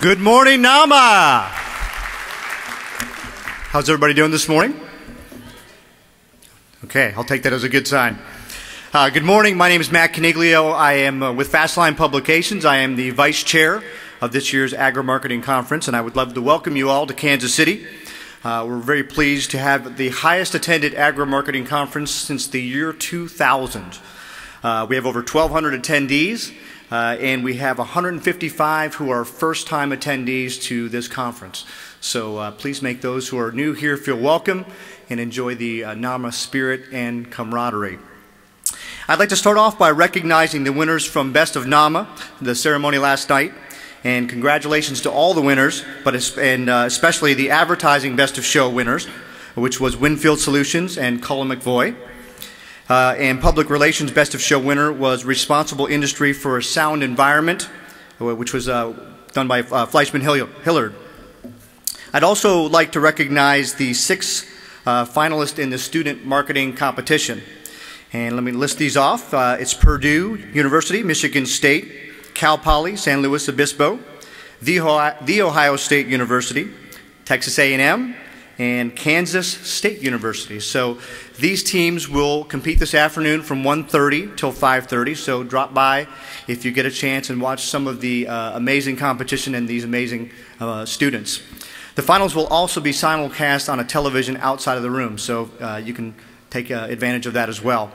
Good morning, Nama! How's everybody doing this morning? Okay, I'll take that as a good sign. Good morning, my name is Matt Caniglio. I am with Fastline Publications. I am the Vice Chair of this year's Agri-Marketing Conference, and I would love to welcome you all to Kansas City. We're very pleased to have the highest attended Agri-Marketing Conference since the year 2000. We have over 1,200 attendees. And we have 155 who are first-time attendees to this conference. So please make those who are new here feel welcome and enjoy the NAMA spirit and camaraderie. I'd like to start off by recognizing the winners from Best of NAMA, the ceremony last night. And congratulations to all the winners, but especially the advertising Best of Show winners, which was Winfield Solutions and Cullen McVoy. And Public Relations Best of Show winner was Responsible Industry for a Sound Environment, which was done by Fleischman Hillard. I'd also like to recognize the 6 finalists in the Student Marketing Competition. And let me list these off. It's Purdue University, Michigan State, Cal Poly, San Luis Obispo, The Ohio State University, Texas A&M, and Kansas State University. So these teams will compete this afternoon from 1:30 till 5:30. So drop by if you get a chance and watch some of the amazing competition and these amazing students. The finals will also be simulcast on a television outside of the room, so you can take advantage of that as well.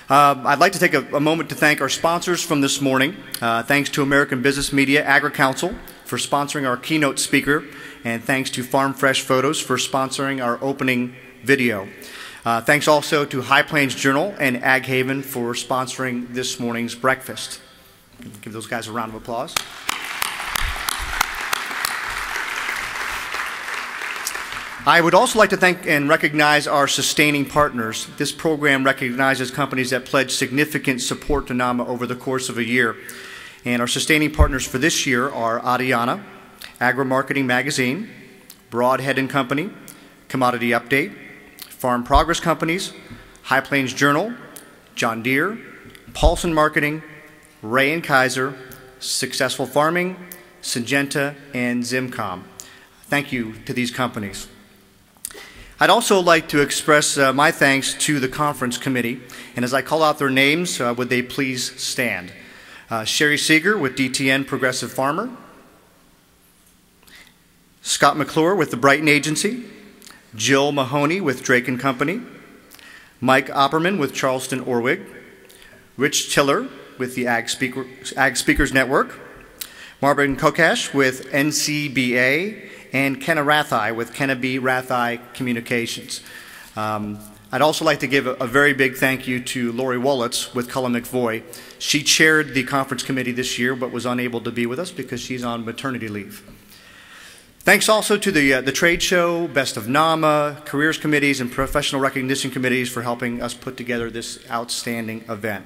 I'd like to take a moment to thank our sponsors from this morning. Thanks to American Business Media Agri-Council for sponsoring our keynote speaker, and thanks to Farm Fresh Photos for sponsoring our opening video. Thanks also to High Plains Journal and Ag Haven for sponsoring this morning's breakfast. Give those guys a round of applause. I would also like to thank and recognize our sustaining partners. This program recognizes companies that pledge significant support to NAMA over the course of a year. And our sustaining partners for this year are Adiana, Agri-Marketing Magazine, Broadhead & Company, Commodity Update, Farm Progress Companies, High Plains Journal, John Deere, Paulson Marketing, Ray & Kaiser, Successful Farming, Syngenta, and Zimcom. Thank you to these companies. I'd also like to express my thanks to the conference committee, and as I call out their names, would they please stand? Sherry Seeger with DTN Progressive Farmer, Scott McClure with the Brighton Agency, Jill Mahoney with Drake & Company, Mike Opperman with Charleston Orwig, Rich Tiller with the Ag Speakers Network, Marvin Kokash with NCBA, and Kenna Rathai with Kenna B. Rathai Communications. I'd also like to give a very big thank you to Lori Wolitz with Cullen McVoy. She chaired the conference committee this year but was unable to be with us because she's on maternity leave. Thanks also to the trade show, Best of NAMA, careers committees, and professional recognition committees for helping us put together this outstanding event.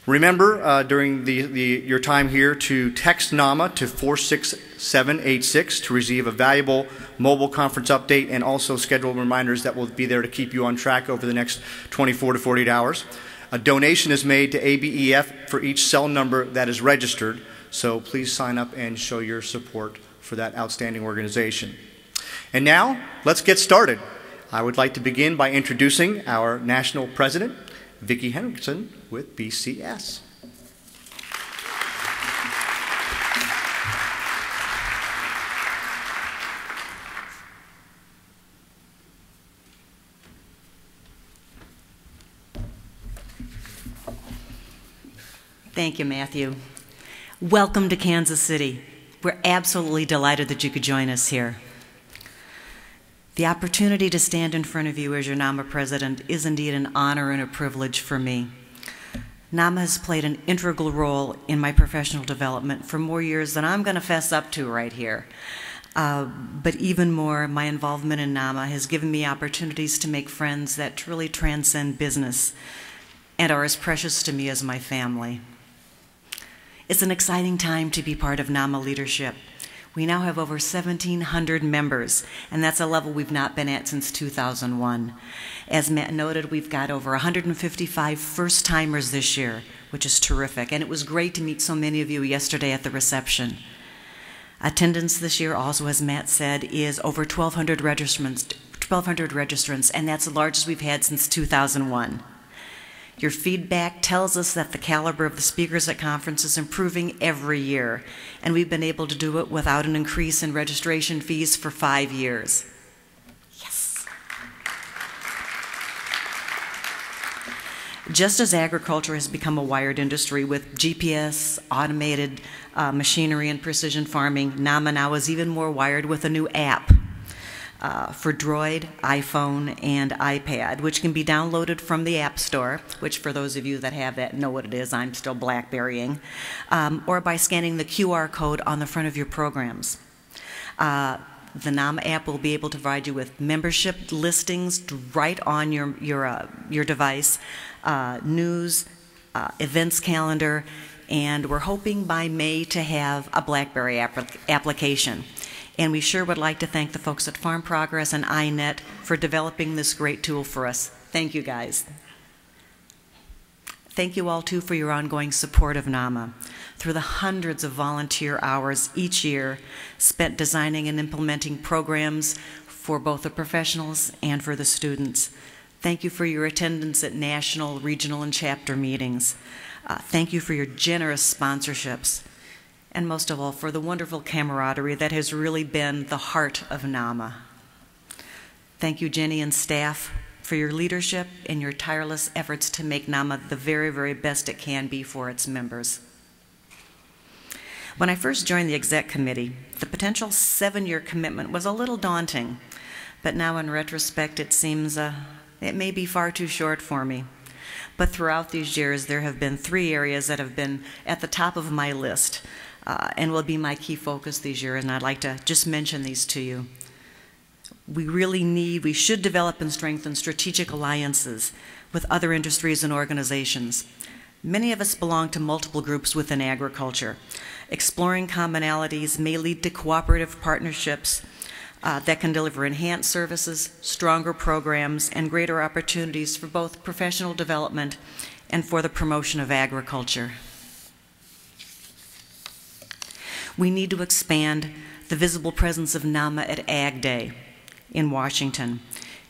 Remember, during your time here, to text NAMA to 46786 to receive a valuable mobile conference update and also schedule reminders that will be there to keep you on track over the next 24 to 48 hours. A donation is made to ABEF for each cell number that is registered, so please sign up and show your support for that outstanding organization. And now, let's get started. I would like to begin by introducing our national president, Vicki Henriksen with BCS. Thank you, Matthew. Welcome to Kansas City. We're absolutely delighted that you could join us here. The opportunity to stand in front of you as your NAMA president is indeed an honor and a privilege for me. NAMA has played an integral role in my professional development for more years than I'm going to fess up to right here. But even more, my involvement in NAMA has given me opportunities to make friends that truly transcend business and are as precious to me as my family. It's an exciting time to be part of NAMA leadership. We now have over 1,700 members, and that's a level we've not been at since 2001. As Matt noted, we've got over 155 first-timers this year, which is terrific, and it was great to meet so many of you yesterday at the reception. Attendance this year also, as Matt said, is over 1,200 registrants, and that's the largest we've had since 2001. Your feedback tells us that the caliber of the speakers at conference is improving every year, and we've been able to do it without an increase in registration fees for 5 years. Yes. Just as agriculture has become a wired industry with GPS, automated machinery, and precision farming, NAMA now is even more wired with a new app for Droid, iPhone, and iPad, which can be downloaded from the App Store, which for those of you that have that know what it is, I'm still BlackBerrying, or by scanning the QR code on the front of your programs. The NAMA app will be able to provide you with membership listings right on your device, news, events calendar, and we're hoping by May to have a BlackBerry application. And we sure would like to thank the folks at Farm Progress and iNet for developing this great tool for us. Thank you, guys. Thank you all, too, for your ongoing support of NAMA. Through the hundreds of volunteer hours each year spent designing and implementing programs for both the professionals and for the students. Thank you for your attendance at national, regional, and chapter meetings. Thank you for your generous sponsorships. And most of all, for the wonderful camaraderie that has really been the heart of NAMA. Thank you, Jenny and staff, for your leadership and your tireless efforts to make NAMA the very, very best it can be for its members. When I first joined the exec committee, the potential 7-year commitment was a little daunting, but now in retrospect it seems it may be far too short for me. But throughout these years there have been 3 areas that have been at the top of my list and will be my key focus these years, and I'd like to just mention these to you. We should develop and strengthen strategic alliances with other industries and organizations. Many of us belong to multiple groups within agriculture. Exploring commonalities may lead to cooperative partnerships that can deliver enhanced services, stronger programs, and greater opportunities for both professional development and for the promotion of agriculture. We need to expand the visible presence of NAMA at Ag Day in Washington.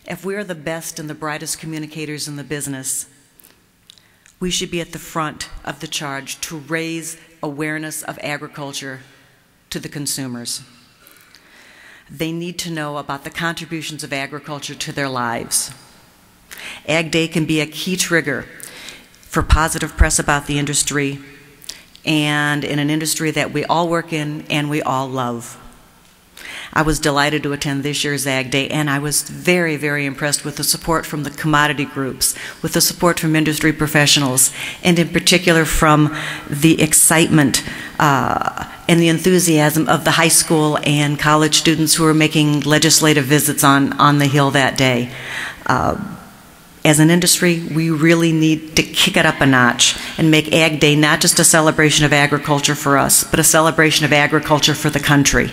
If we are the best and the brightest communicators in the business, we should be at the front of the charge to raise awareness of agriculture to the consumers. They need to know about the contributions of agriculture to their lives. Ag Day can be a key trigger for positive press about the industry, and in an industry that we all work in and we all love. I was delighted to attend this year's Ag Day, and I was very, very impressed with the support from the commodity groups, with the support from industry professionals, and in particular from the excitement and the enthusiasm of the high school and college students who were making legislative visits on the Hill that day. As an industry, we really need to kick it up a notch and make Ag Day not just a celebration of agriculture for us, but a celebration of agriculture for the country.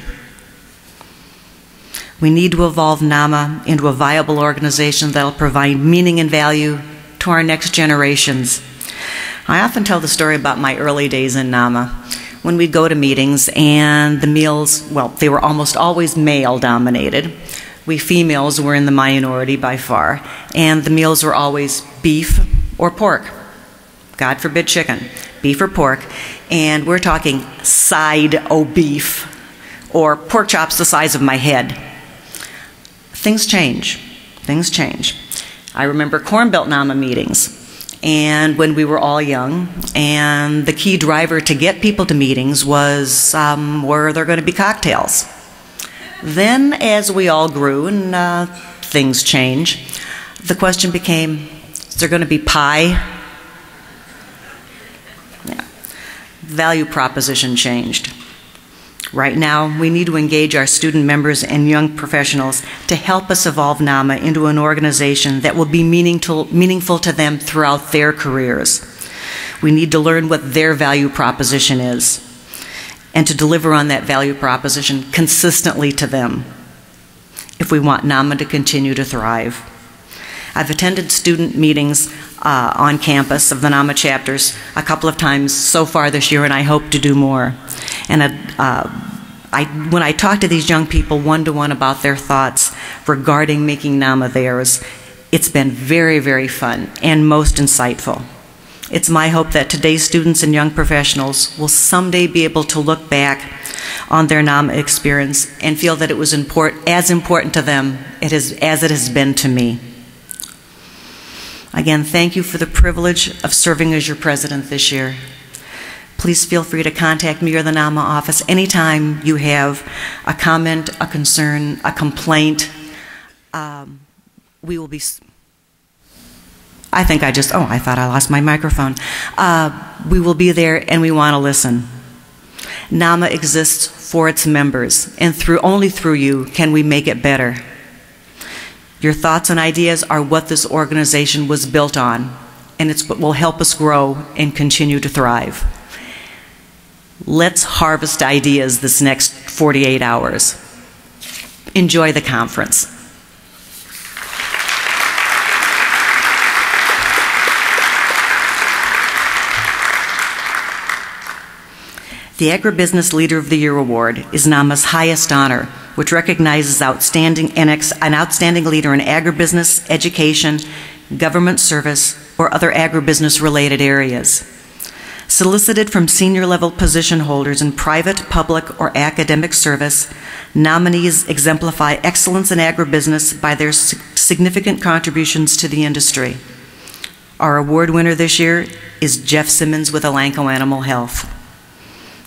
We need to evolve NAMA into a viable organization that will provide meaning and value to our next generations. I often tell the story about my early days in NAMA, when we'd go to meetings and the meals, well, they were almost always male-dominated. We females were in the minority by far, and the meals were always beef or pork. God forbid chicken, beef or pork, and we're talking side-o beef or pork chops the size of my head. Things change. Things change. I remember Corn Belt NAMA meetings, and when we were all young, and the key driver to get people to meetings was were there going to be cocktails? Then, as we all grew and things change, the question became, is there going to be pie? Yeah. Value proposition changed. Right now, we need to engage our student members and young professionals to help us evolve NAMA into an organization that will be meaningful to them throughout their careers. We need to learn what their value proposition is and to deliver on that value proposition consistently to them if we want NAMA to continue to thrive. I've attended student meetings on campus of the NAMA chapters a couple of times so far this year, and I hope to do more. And when I talk to these young people one-to-one about their thoughts regarding making NAMA theirs, it's been very, very fun and most insightful. It's my hope that today's students and young professionals will someday be able to look back on their NAMA experience and feel that it was as important to them as it has been to me. Again, thank you for the privilege of serving as your president this year. Please feel free to contact me or the NAMA office anytime you have a comment, a concern, a complaint. We will be... I thought I lost my microphone. We will be there and we want to listen. NAMA exists for its members, and only through you can we make it better. Your thoughts and ideas are what this organization was built on, and it's what will help us grow and continue to thrive. Let's harvest ideas this next 48 hours. Enjoy the conference. The Agribusiness Leader of the Year Award is NAMA's highest honor, which recognizes an outstanding leader in agribusiness, education, government service, or other agribusiness-related areas. Solicited from senior-level position holders in private, public, or academic service, nominees exemplify excellence in agribusiness by their significant contributions to the industry. Our award winner this year is Jeff Simmons with Elanco Animal Health.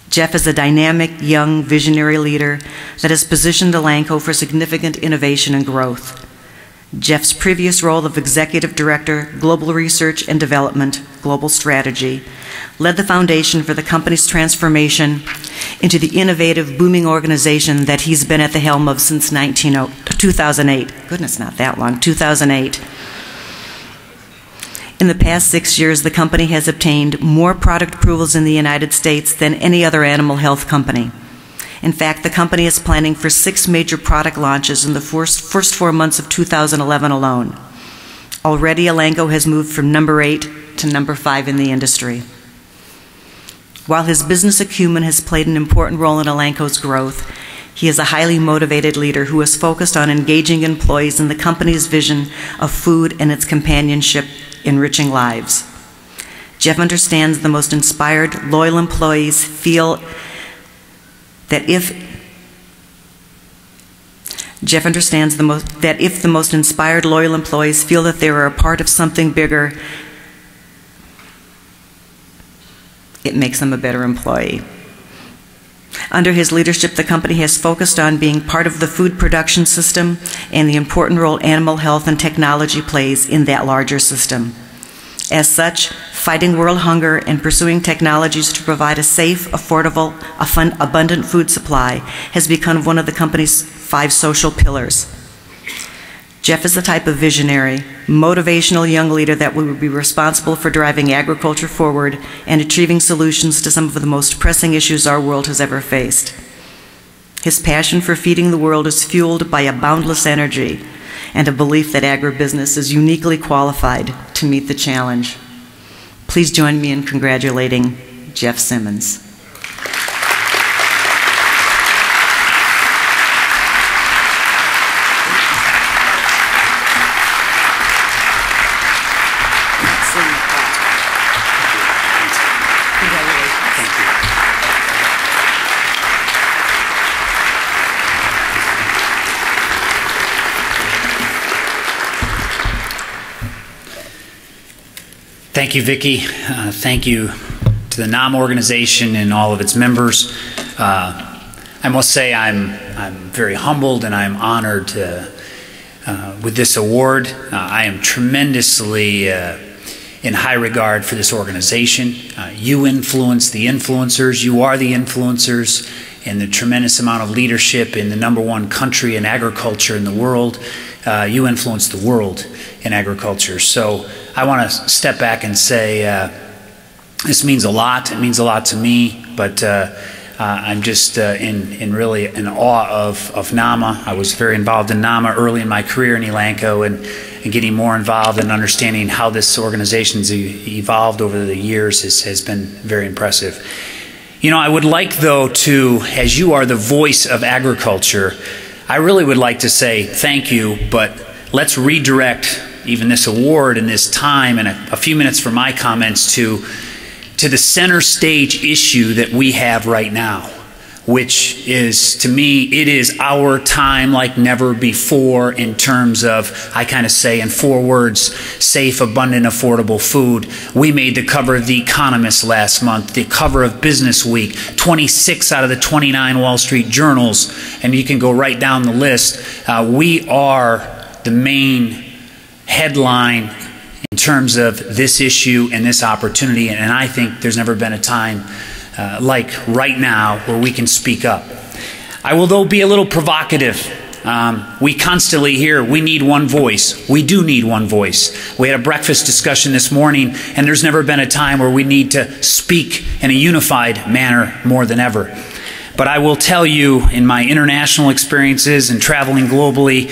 Jeff is a dynamic, young, visionary leader that has positioned Elanco for significant innovation and growth. Jeff's previous role of Executive Director, Global Research and Development, Global Strategy, led the foundation for the company's transformation into the innovative, booming organization that he's been at the helm of since 2008. Goodness, not that long, 2008. In the past 6 years, the company has obtained more product approvals in the United States than any other animal health company. In fact, the company is planning for 6 major product launches in the first 4 months of 2011 alone. Already, Elanco has moved from number 8 to number 5 in the industry. While his business acumen has played an important role in Elanco's growth, he is a highly motivated leader who is focused on engaging employees in the company's vision of food and its companionship, enriching lives. Jeff understands the most inspired, loyal employees feel that if the most inspired, loyal employees feel that they are a part of something bigger, it makes them a better employee. Under his leadership, the company has focused on being part of the food production system and the important role animal health and technology plays in that larger system. As such, fighting world hunger and pursuing technologies to provide a safe, affordable, abundant food supply has become one of the company's 5 social pillars. Jeff is the type of visionary, motivational young leader that will be responsible for driving agriculture forward and achieving solutions to some of the most pressing issues our world has ever faced. His passion for feeding the world is fueled by a boundless energy and a belief that agribusiness is uniquely qualified to meet the challenge. Please join me in congratulating Jeff Simmons. Thank you, Vicki. Thank you to the NAMA organization and all of its members. I must say I'm very humbled and I'm honored with this award. I am tremendously in high regard for this organization. You influence the influencers. You are the influencers, and the tremendous amount of leadership in the #1 country in agriculture in the world. You influence the world in agriculture. So I want to step back and say this means a lot. It means a lot to me, but I'm just really in awe of NAMA. I was very involved in NAMA early in my career in Elanco, and getting more involved and understanding how this organization's evolved over the years has been very impressive. You know, I would like, though, to, as you are the voice of agriculture, I really would like to say thank you, but let's redirect even this award and this time and a few minutes for my comments to the center stage issue that we have right now, which is, to me, it is our time like never before in terms of, I kind of say in 4 words, safe, abundant, affordable food. We made the cover of The Economist last month, the cover of Business Week, 26 out of the 29 Wall Street journals, and you can go right down the list. We are the main headline in terms of this issue and this opportunity, and I think there's never been a time like right now where we can speak up. I will, though, be a little provocative. We constantly hear we need one voice. We do need one voice. We had a breakfast discussion this morning, and there's never been a time where we need to speak in a unified manner more than ever. But I will tell you, in my international experiences and traveling globally,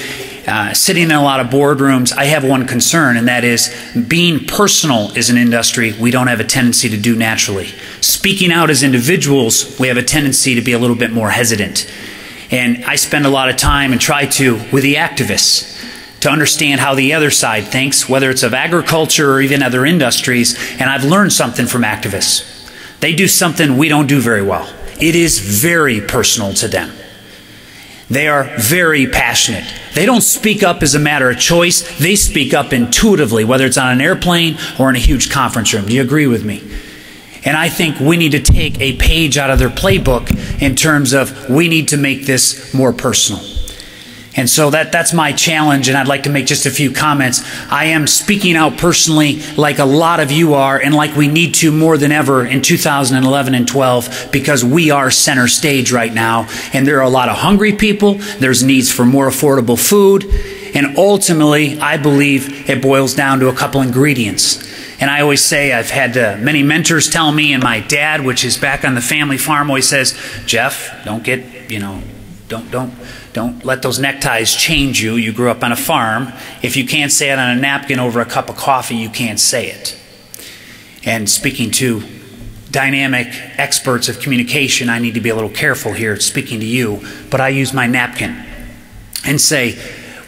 sitting in a lot of boardrooms, I have one concern, and that is being personal is an industry we don't have a tendency to do naturally. Speaking out as individuals, we have a tendency to be a little bit more hesitant. And I spend a lot of time and try to, with the activists, to understand how the other side thinks, whether it's of agriculture or even other industries, and I've learned something from activists. They do something we don't do very well. It is very personal to them. They are very passionate. They don't speak up as a matter of choice. They speak up intuitively, whether it's on an airplane or in a huge conference room. Do you agree with me? And I think we need to take a page out of their playbook in terms of we need to make this more personal. And so that's my challenge, and I'd like to make just a few comments. I am speaking out personally like a lot of you are, and like we need to more than ever in 2011 and 12, because we are center stage right now, and there are a lot of hungry people, there's needs for more affordable food, and ultimately, I believe it boils down to a couple ingredients. And I always say, I've had many mentors tell me, and my dad, which is back on the family farm, always says, Jeff, don't get, don't let those neckties change you. You grew up on a farm. If you can't say it on a napkin over a cup of coffee, you can't say it. And speaking to dynamic experts of communication, I need to be a little careful here speaking to you, but I use my napkin and say,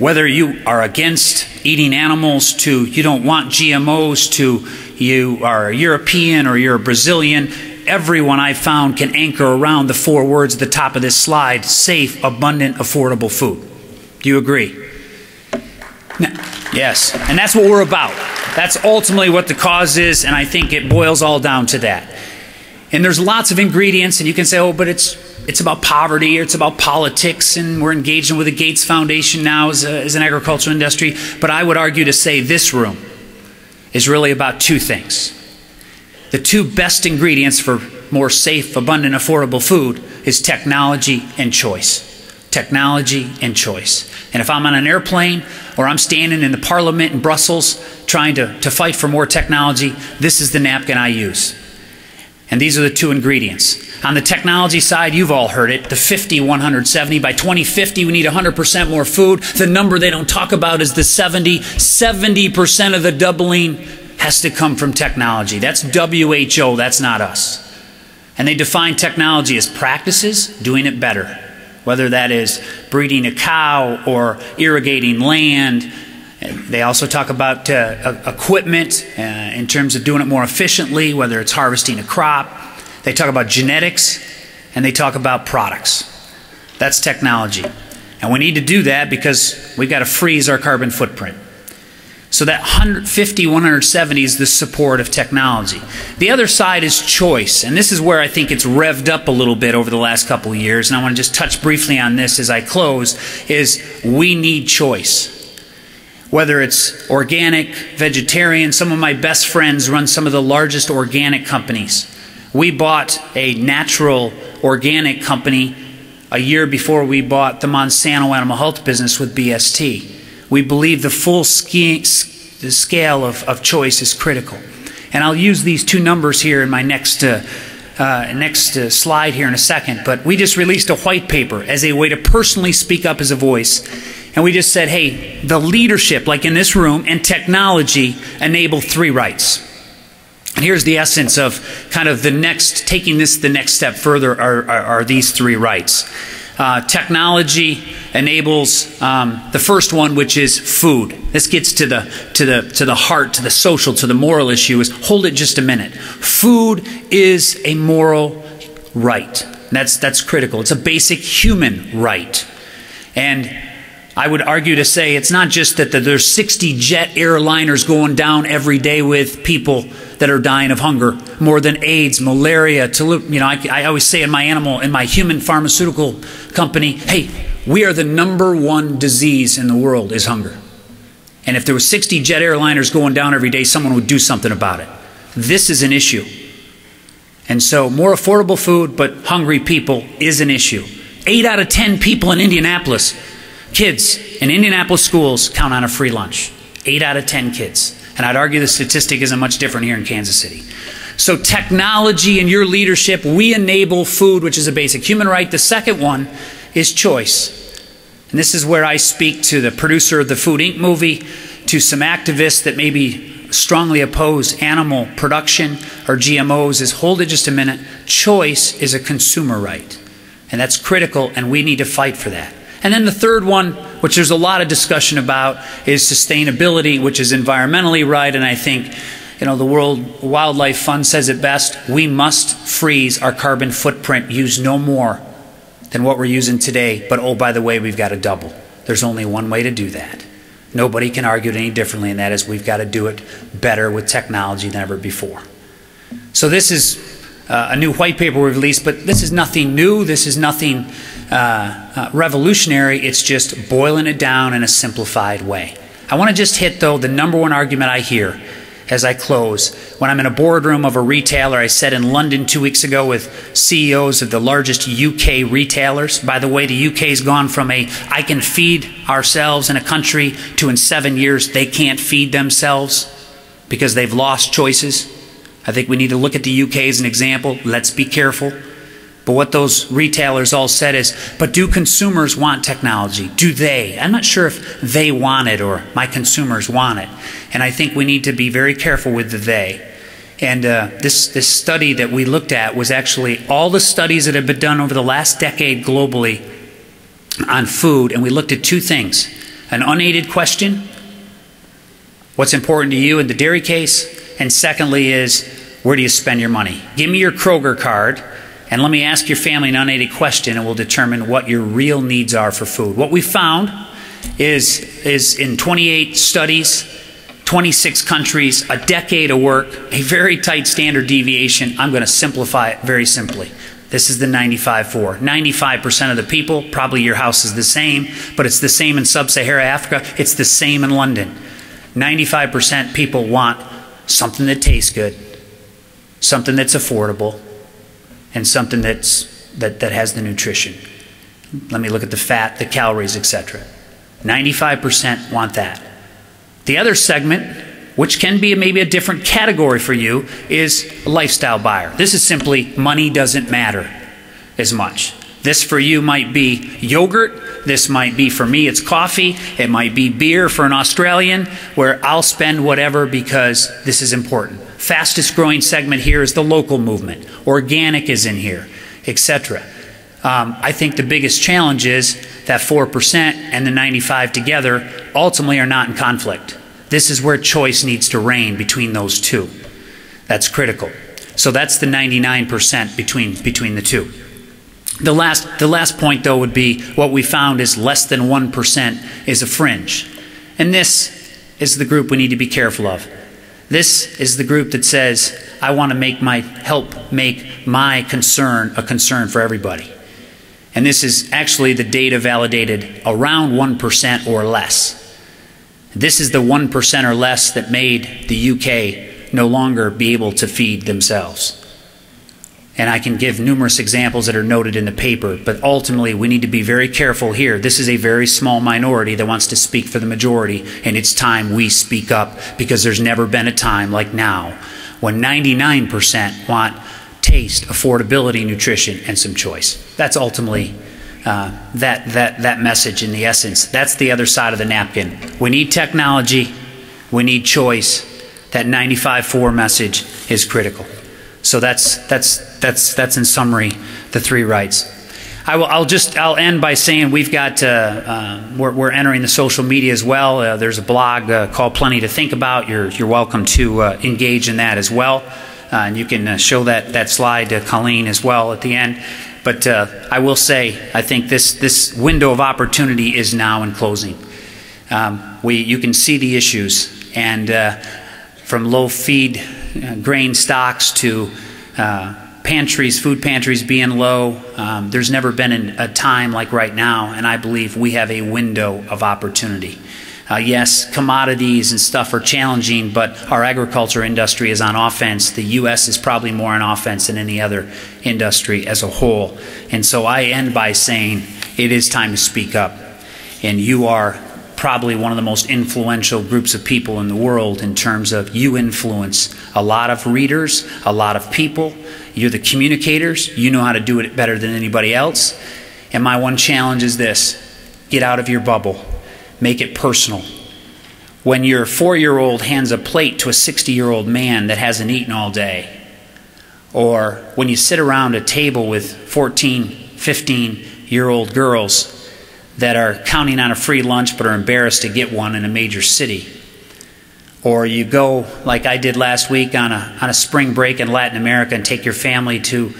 whether you are against eating animals to you don't want GMOs to you are a European or you're a Brazilian, everyone I've found can anchor around the 4 words at the top of this slide: safe, abundant, affordable food. Do you agree? Yes, and that's what we're about. That's ultimately what the cause is, and I think it boils all down to that. And there's lots of ingredients, and you can say, oh, but it's about poverty, or it's about politics, and we're engaging with the Gates Foundation now as an agricultural industry. But I would argue to say this room is really about 2 things. The 2 best ingredients for more safe, abundant, affordable food is technology and choice. Technology and choice. And if I'm on an airplane or I'm standing in the Parliament in Brussels trying to fight for more technology, this is the napkin I use. And these are the 2 ingredients. On the technology side, you've all heard it, the 50-170. By 2050, we need 100% more food. The number they don't talk about is the 70. 70% of the doubling has to come from technology. That's WHO, that's not us. And they define technology as practices, doing it better. Whether that is breeding a cow or irrigating land. They also talk about equipment in terms of doing it more efficiently, whether it's harvesting a crop. They talk about genetics, and they talk about products. That's technology. And we need to do that because we've got to freeze our carbon footprint. So that 150-170 is the support of technology. The other side is choice, and this is where I think it's revved up a little bit over the last couple of years, and I want to just touch briefly on this as I close, is we need choice. Whether it's organic, vegetarian, some of my best friends run some of the largest organic companies. We bought a natural organic company a year before we bought the Monsanto animal health business with BST. We believe the full scale of choice is critical. And I'll use these 2 numbers here in my next slide here in a second, but we just released a white paper as a way to personally speak up as a voice. And we just said, hey, the leadership, like in this room, and technology enable 3 rights. And here's the essence of kind of taking this the next step further are these three rights. Technology enables the first one, which is food. This gets to the heart, to the social, to the moral issue. Is hold it just a minute. Food is a moral right. That's critical. It's a basic human right, and I would argue to say it's not just that there's 60 jet airliners going down every day with people that are dying of hunger, more than AIDS, malaria. I always say in my human pharmaceutical company, hey, we are the #1 disease in the world is hunger. And if there were 60 jet airliners going down every day, someone would do something about it. This is an issue. And so more affordable food, but hungry people is an issue. 8 out of 10 people in Indianapolis, kids in Indianapolis schools, count on a free lunch. 8 out of 10 kids. And I'd argue the statistic isn't much different here in Kansas City. So technology and your leadership, we enable food, which is a basic human right. The second one is choice. And this is where I speak to the producer of the Food Inc. movie, to some activists that maybe strongly oppose animal production or GMOs, is hold it just a minute. Choice is a consumer right. And that's critical, and we need to fight for that. And then the third one, which there's a lot of discussion about, is sustainability, which is environmentally right. And I think, the World Wildlife Fund says it best: we must freeze our carbon footprint, use no more than what we're using today. But oh, by the way, we've got to double. There's only one way to do that. Nobody can argue it any differently, and that is we've got to do it better with technology than ever before. So this is a new white paper we released, but this is nothing new. This is nothing revolutionary. It's just boiling it down in a simplified way. I want to just hit, though, the #1 argument I hear as I close. When I'm in a boardroom of a retailer, I sat in London 2 weeks ago with CEOs of the largest UK retailers. By the way, the UK's gone from I can feed ourselves in a country to in 7 years they can't feed themselves because they've lost choices. I think we need to look at the UK as an example. Let's be careful. But what those retailers all said is, but do consumers want technology? Do they? I'm not sure if they want it or my consumers want it. And I think we need to be very careful with the they. And this study that we looked at was actually all the studies that have been done over the last decade globally on food. And we looked at two things: an unaided question, what's important to you in the dairy case? And secondly is, where do you spend your money? Give me your Kroger card, and let me ask your family an unaided question, and we'll determine what your real needs are for food. What we found is in 28 studies, 26 countries, a decade of work, a very tight standard deviation. I'm going to simplify it very simply. This is the 95-4. 95% of the people, probably your house is the same, but it's the same in sub-Saharan Africa. It's the same in London. 95% people want something that tastes good, something that's affordable, and something that has the nutrition. Let me look at the fat, the calories, etc. 95% want that. The other segment, which can be maybe a different category for you, is a lifestyle buyer. This is simply money doesn't matter as much. This for you might be yogurt. This might be, for me, it's coffee. It might be beer for an Australian, where I'll spend whatever because this is important. Fastest growing segment here is the local movement. Organic is in here, etc. I think the biggest challenge is that 4% and the 95 together ultimately are not in conflict. This is where choice needs to reign between those two. That's critical. So that's the 99% between the two. The last point, though, would be what we found is less than 1% is a fringe. And this is the group we need to be careful of. This is the group that says, I want to help make my concern a concern for everybody. And this is actually the data validated around 1% or less. This is the 1% or less that made the UK no longer be able to feed themselves. And I can give numerous examples that are noted in the paper, but ultimately we need to be very careful here. This is a very small minority that wants to speak for the majority, and it's time we speak up, because there's never been a time like now when 99% want taste, affordability, nutrition, and some choice. That's ultimately that message in the essence. That's the other side of the napkin. We need technology, we need choice, That 95-4 message is critical. So that's in summary the three rights. I'll end by saying we've got we're entering the social media as well. There's a blog called Plenty to Think About. You're welcome to engage in that as well, and you can show that slide to Colleen as well at the end. But I will say I think this window of opportunity is now in closing. You can see the issues, and from low feed grain stocks to food pantries being low. There's never been a time like right now, and I believe we have a window of opportunity. Yes, commodities and stuff are challenging, but our agriculture industry is on offense. The U.S. is probably more on offense than any other industry as a whole. And so I end by saying it is time to speak up. And you are probably one of the most influential groups of people in the world in terms of you influence a lot of readers, a lot of people. You're the communicators. You know how to do it better than anybody else. And my one challenge is this: get out of your bubble. Make it personal. When your 4-year-old hands a plate to a 60-year-old man that hasn't eaten all day, or when you sit around a table with 14, 15-year-old girls that are counting on a free lunch but are embarrassed to get one in a major city, or you go, like I did last week, on a spring break in Latin America and take your family to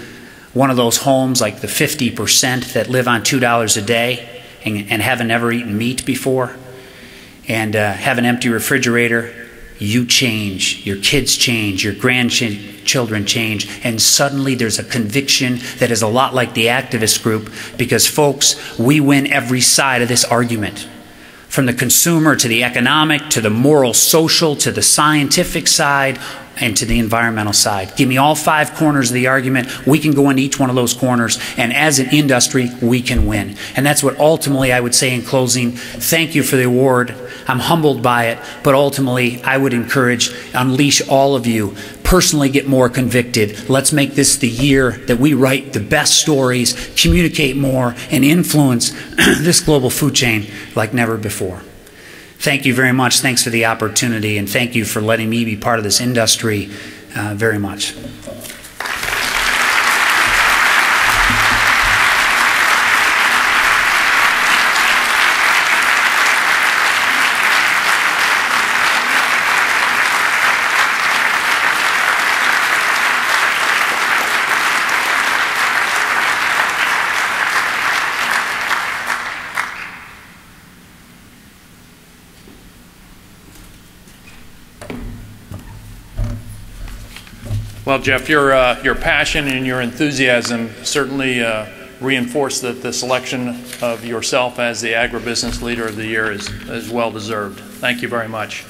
one of those homes, like the 50% that live on $2 a day and haven't ever eaten meat before, and have an empty refrigerator. You change, your kids change, your grandchildren change, and suddenly there's a conviction that is a lot like the activist group, because folks, we win every side of this argument. From the consumer to the economic to the moral social to the scientific side and to the environmental side. Give me all 5 corners of the argument. We can go into each one of those corners, and as an industry, we can win. And that's what ultimately I would say in closing. Thank you for the award. I'm humbled by it, but ultimately I would encourage, unleash all of you. Personally get more convicted. Let's make this the year that we write the best stories, communicate more, and influence this global food chain like never before. Thank you very much. Thanks for the opportunity, and thank you for letting me be part of this industry very much. Well, Jeff, your passion and your enthusiasm certainly reinforce that the selection of yourself as the Agribusiness Leader of the Year is well deserved. Thank you very much.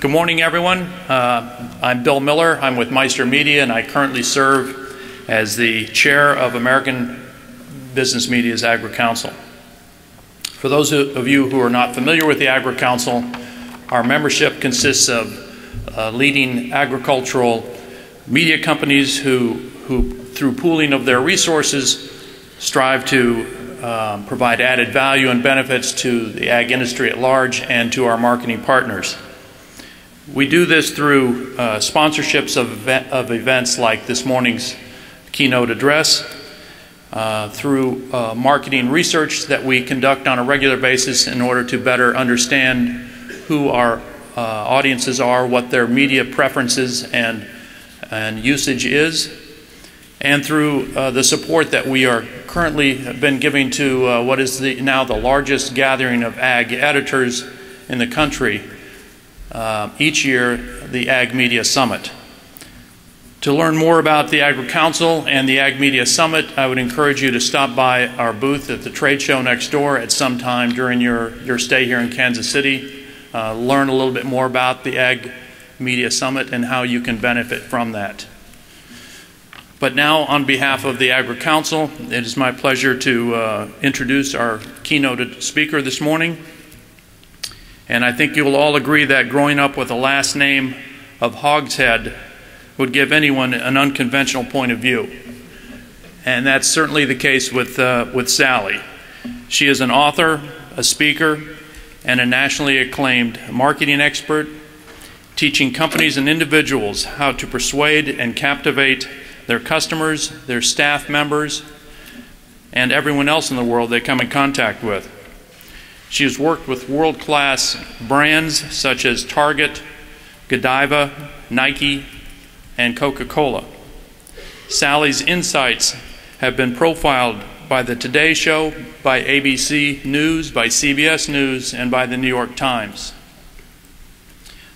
Good morning, everyone. I'm Bill Miller. I'm with Meister Media, and I currently serve as the chair of American Business Media's Agri-Council. For those of you who are not familiar with the Agri-Council, our membership consists of leading agricultural media companies who through pooling of their resources strive to provide added value and benefits to the ag industry at large and to our marketing partners. We do this through sponsorships of events like this morning's keynote address, through marketing research that we conduct on a regular basis in order to better understand who our audiences are, what their media preferences and usage is, and through the support that we are currently been giving to what is now the largest gathering of ag editors in the country, each year, the Ag Media Summit. To learn more about the Agri-Council and the Ag Media Summit, I would encourage you to stop by our booth at the trade show next door at some time during your stay here in Kansas City. Learn a little bit more about the Ag Media Summit and how you can benefit from that. But now, on behalf of the Agri-Council, it is my pleasure to introduce our keynote speaker this morning. And I think you'll all agree that growing up with the last name of Hogshead would give anyone an unconventional point of view. And that's certainly the case with Sally. She is an author, a speaker, and a nationally acclaimed marketing expert, teaching companies and individuals how to persuade and captivate their customers, their staff members, and everyone else in the world they come in contact with. She has worked with world-class brands such as Target, Godiva, Nike, and Coca-Cola. Sally's insights have been profiled by the Today Show, by ABC News, by CBS News, and by the New York Times.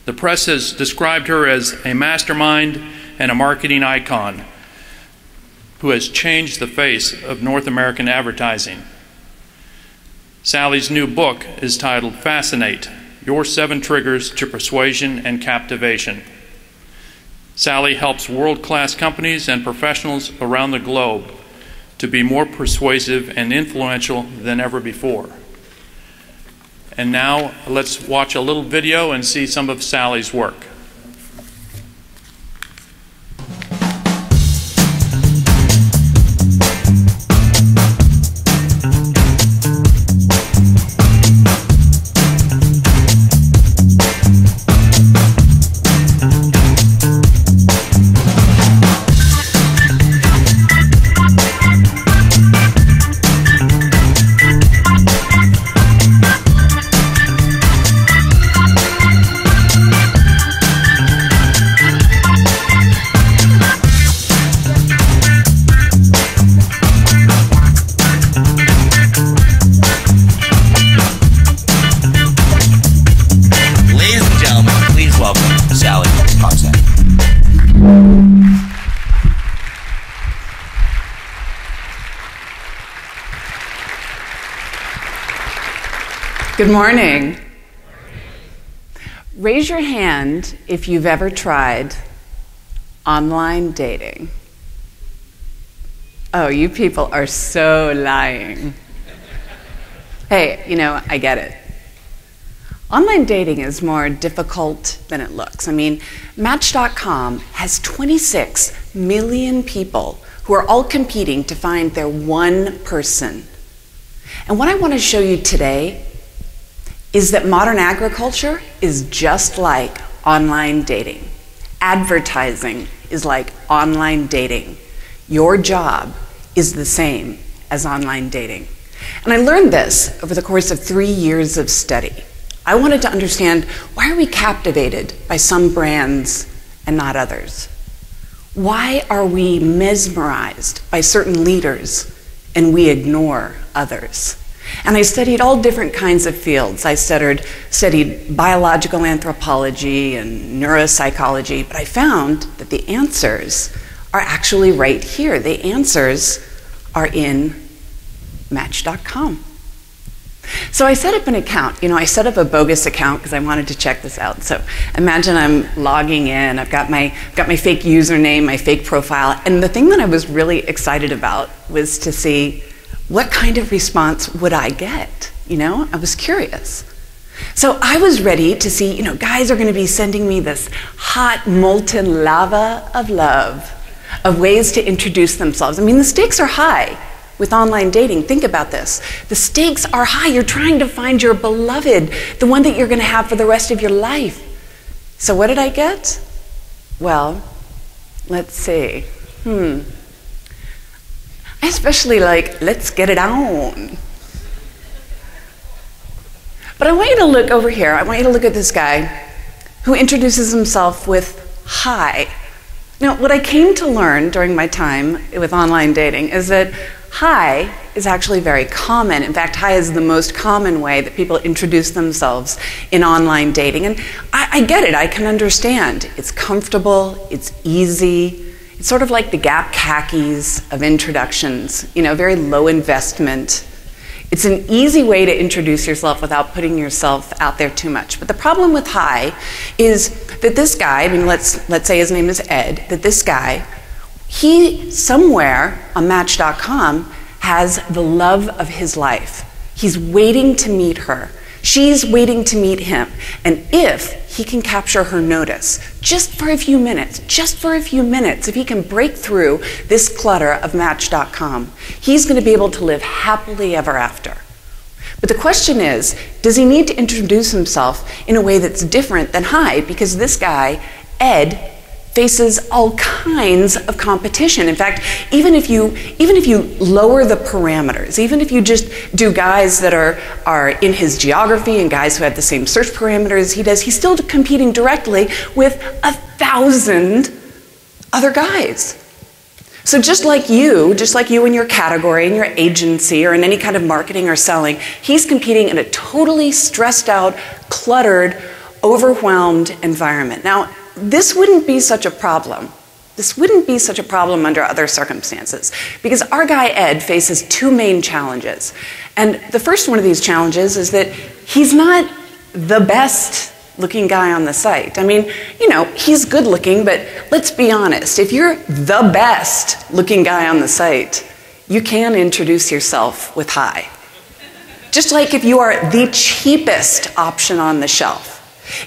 The press has described her as a mastermind and a marketing icon who has changed the face of North American advertising. Sally's new book is titled Fascinate: Your 7 Triggers to Persuasion and Captivation. Sally helps world-class companies and professionals around the globe to be more persuasive and influential than ever before. And now let's watch a little video and see some of Sally's work. Good morning. Raise your hand if you've ever tried online dating. Oh, you people are so lying. Hey, you know, I get it. Online dating is more difficult than it looks. I mean, Match.com has 26 million people who are all competing to find their one person. And what I want to show you today is that modern agriculture is just like online dating. Advertising is like online dating. Your job is the same as online dating. And I learned this over the course of 3 years of study. I wanted to understand, why are we captivated by some brands and not others? Why are we mesmerized by certain leaders and we ignore others? And I studied all different kinds of fields. I studied biological anthropology and neuropsychology, but I found that the answers are actually right here. The answers are in Match.com. So I set up an account. You know, I set up a bogus account because I wanted to check this out. So imagine I'm logging in. I've got my fake username, my fake profile, and the thing that I was really excited about was to see what kind of response would I get? You know, I was curious. So I was ready to see, you know, guys are going to be sending me this hot, molten lava of love, of ways to introduce themselves. I mean, the stakes are high with online dating. Think about this. The stakes are high. You're trying to find your beloved, the one that you're going to have for the rest of your life. So what did I get? Well, let's see. I especially like, let's get it on. But I want you to look over here. I want you to look at this guy who introduces himself with hi. Now, what I came to learn during my time with online dating is that hi is actually very common. In fact, hi is the most common way that people introduce themselves in online dating. And I get it. I can understand. It's comfortable. It's easy. It's sort of like the Gap khakis of introductions, you know, very low investment. It's an easy way to introduce yourself without putting yourself out there too much. But the problem with hi is that this guy, I mean, let's say his name is Ed, that this guy, he somewhere on Match.com has the love of his life. He's waiting to meet her. She's waiting to meet him. And if he can capture her notice, just for a few minutes, if he can break through this clutter of Match.com, he's going to be able to live happily ever after. But the question is, does he need to introduce himself in a way that's different than hi? Because this guy, Ed, faces all kinds of competition. In fact, even if you lower the parameters, even if you just do guys that are in his geography and guys who have the same search parameters he does, he's still competing directly with 1,000 other guys. So just like you in your category, in your agency, or in any kind of marketing or selling, he's competing in a totally stressed out, cluttered, overwhelmed environment. Now, this wouldn't be such a problem. This wouldn't be such a problem under other circumstances, because our guy Ed faces two main challenges. And the first one of these challenges is that he's not the best looking guy on the site. I mean, you know, he's good looking, but let's be honest, if you're the best looking guy on the site, you can introduce yourself with hi. Just like if you are the cheapest option on the shelf,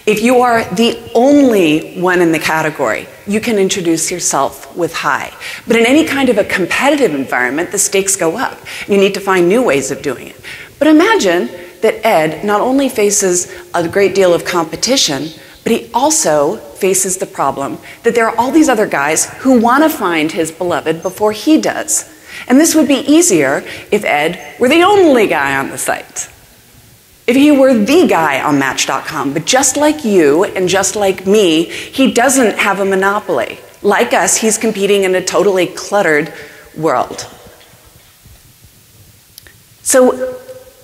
if you are the only one in the category, you can introduce yourself with hi. But in any kind of a competitive environment, the stakes go up. You need to find new ways of doing it. But imagine that Ed not only faces a great deal of competition, but he also faces the problem that there are all these other guys who want to find his beloved before he does. And this would be easier if Ed were the only guy on the site. If he were the guy on Match.com, but just like you and just like me, he doesn't have a monopoly. Like us, he's competing in a totally cluttered world. So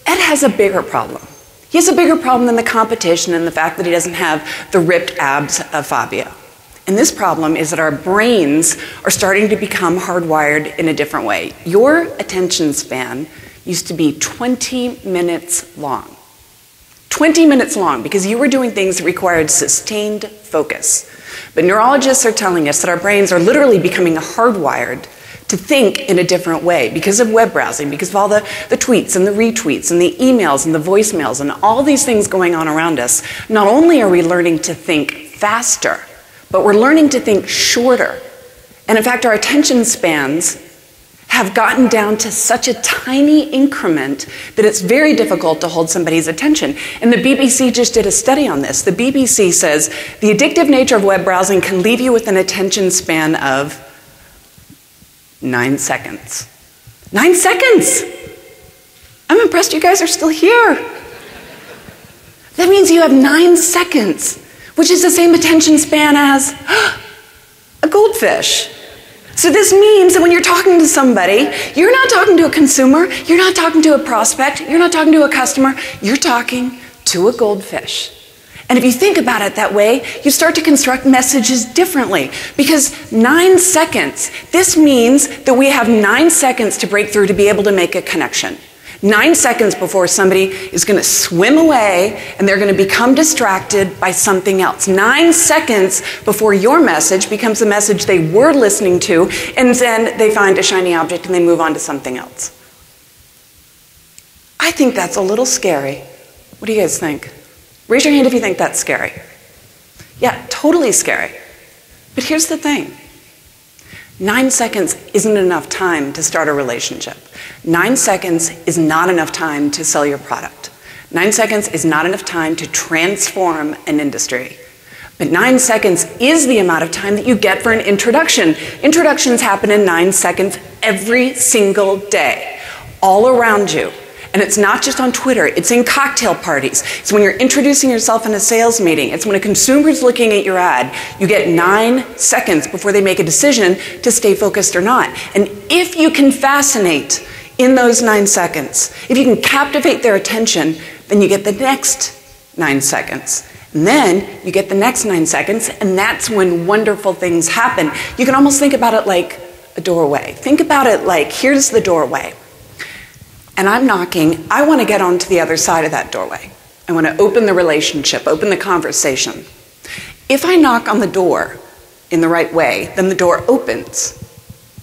Ed has a bigger problem. He has a bigger problem than the competition and the fact that he doesn't have the ripped abs of Fabio. And this problem is that our brains are starting to become hardwired in a different way. Your attention span used to be 20 minutes long. 20 minutes long, because you were doing things that required sustained focus. But neurologists are telling us that our brains are literally becoming hardwired to think in a different way because of web browsing, because of all the tweets and the retweets and the emails and the voicemails and all these things going on around us. Not only are we learning to think faster, but we're learning to think shorter. And in fact, our attention spans have gotten down to such a tiny increment that it's very difficult to hold somebody's attention. And the BBC just did a study on this. The BBC says the addictive nature of web browsing can leave you with an attention span of 9 seconds. 9 seconds! I'm impressed you guys are still here. That means you have 9 seconds, which is the same attention span as a goldfish. So this means that when you're talking to somebody, you're not talking to a consumer, you're not talking to a prospect, you're not talking to a customer, you're talking to a goldfish. And if you think about it that way, you start to construct messages differently. Because 9 seconds, this means that we have 9 seconds to break through to be able to make a connection. 9 seconds before somebody is going to swim away and they're going to become distracted by something else. 9 seconds before your message becomes the message they were listening to, and then they find a shiny object and they move on to something else. I think that's a little scary. What do you guys think? Raise your hand if you think that's scary. Yeah, totally scary. But here's the thing. 9 seconds isn't enough time to start a relationship. 9 seconds is not enough time to sell your product. 9 seconds is not enough time to transform an industry. But 9 seconds is the amount of time that you get for an introduction. Introductions happen in 9 seconds every single day, all around you. And it's not just on Twitter, it's in cocktail parties. It's when you're introducing yourself in a sales meeting. It's when a consumer's looking at your ad. You get 9 seconds before they make a decision to stay focused or not. And if you can fascinate in those 9 seconds, if you can captivate their attention, then you get the next 9 seconds. And then you get the next 9 seconds, and that's when wonderful things happen. You can almost think about it like a doorway. Think about it like, here's the doorway. And I'm knocking, I want to get onto the other side of that doorway. I want to open the relationship, open the conversation. If I knock on the door in the right way, then the door opens.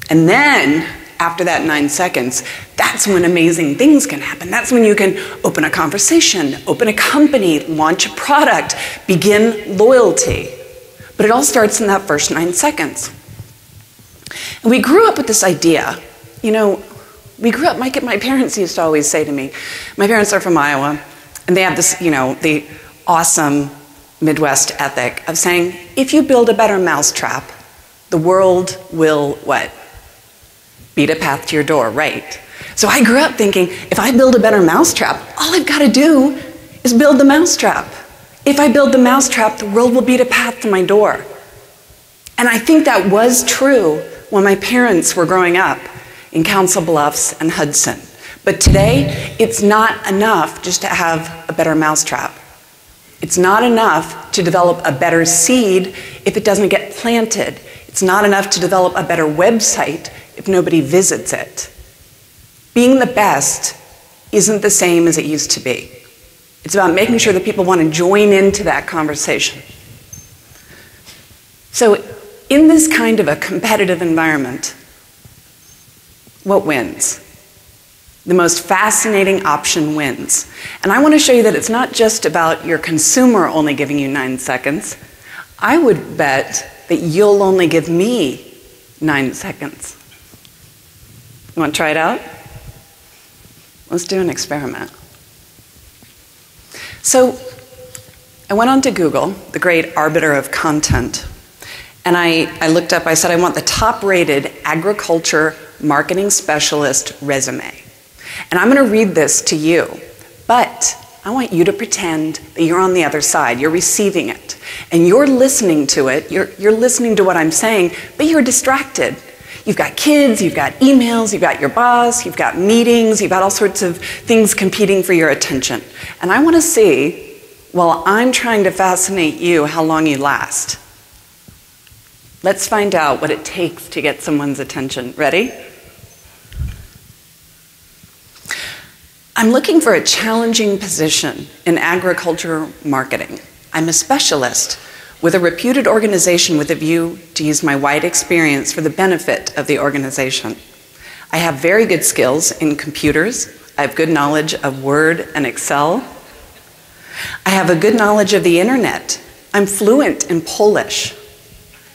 And then, after that 9 seconds, that's when amazing things can happen. That's when you can open a conversation, open a company, launch a product, begin loyalty. But it all starts in that first 9 seconds. And we grew up with this idea, you know, We grew up, my parents used to always say to me, my parents are from Iowa, and they have this, the awesome Midwest ethic of saying, if you build a better mousetrap, the world will what? Beat a path to your door, right? So I grew up thinking, if I build a better mousetrap, all I've got to do is build the mousetrap. If I build the mousetrap, the world will beat a path to my door. And I think that was true when my parents were growing up in Council Bluffs and Hudson. But today, it's not enough just to have a better mousetrap. It's not enough to develop a better seed if it doesn't get planted. It's not enough to develop a better website if nobody visits it. Being the best isn't the same as it used to be. It's about making sure that people want to join into that conversation. So in this kind of a competitive environment, what wins? The most fascinating option wins. And I want to show you that it's not just about your consumer only giving you 9 seconds. I would bet that you'll only give me 9 seconds. You want to try it out? Let's do an experiment. So I went onto Google, the great arbiter of content, and I looked up, I said, I want the top-rated agriculture marketing specialist resume. And I'm going to read this to you, but I want you to pretend that you're on the other side, you're receiving it, and you're listening to it, you're listening to what I'm saying, but you're distracted. You've got kids, you've got emails, you've got your boss, you've got meetings, you've got all sorts of things competing for your attention. And I want to see, while I'm trying to fascinate you, how long you last. Let's find out what it takes to get someone's attention. Ready? I'm looking for a challenging position in agriculture marketing. I'm a specialist with a reputed organization with a view to use my wide experience for the benefit of the organization. I have very good skills in computers. I have good knowledge of Word and Excel. I have a good knowledge of the internet. I'm fluent in Polish.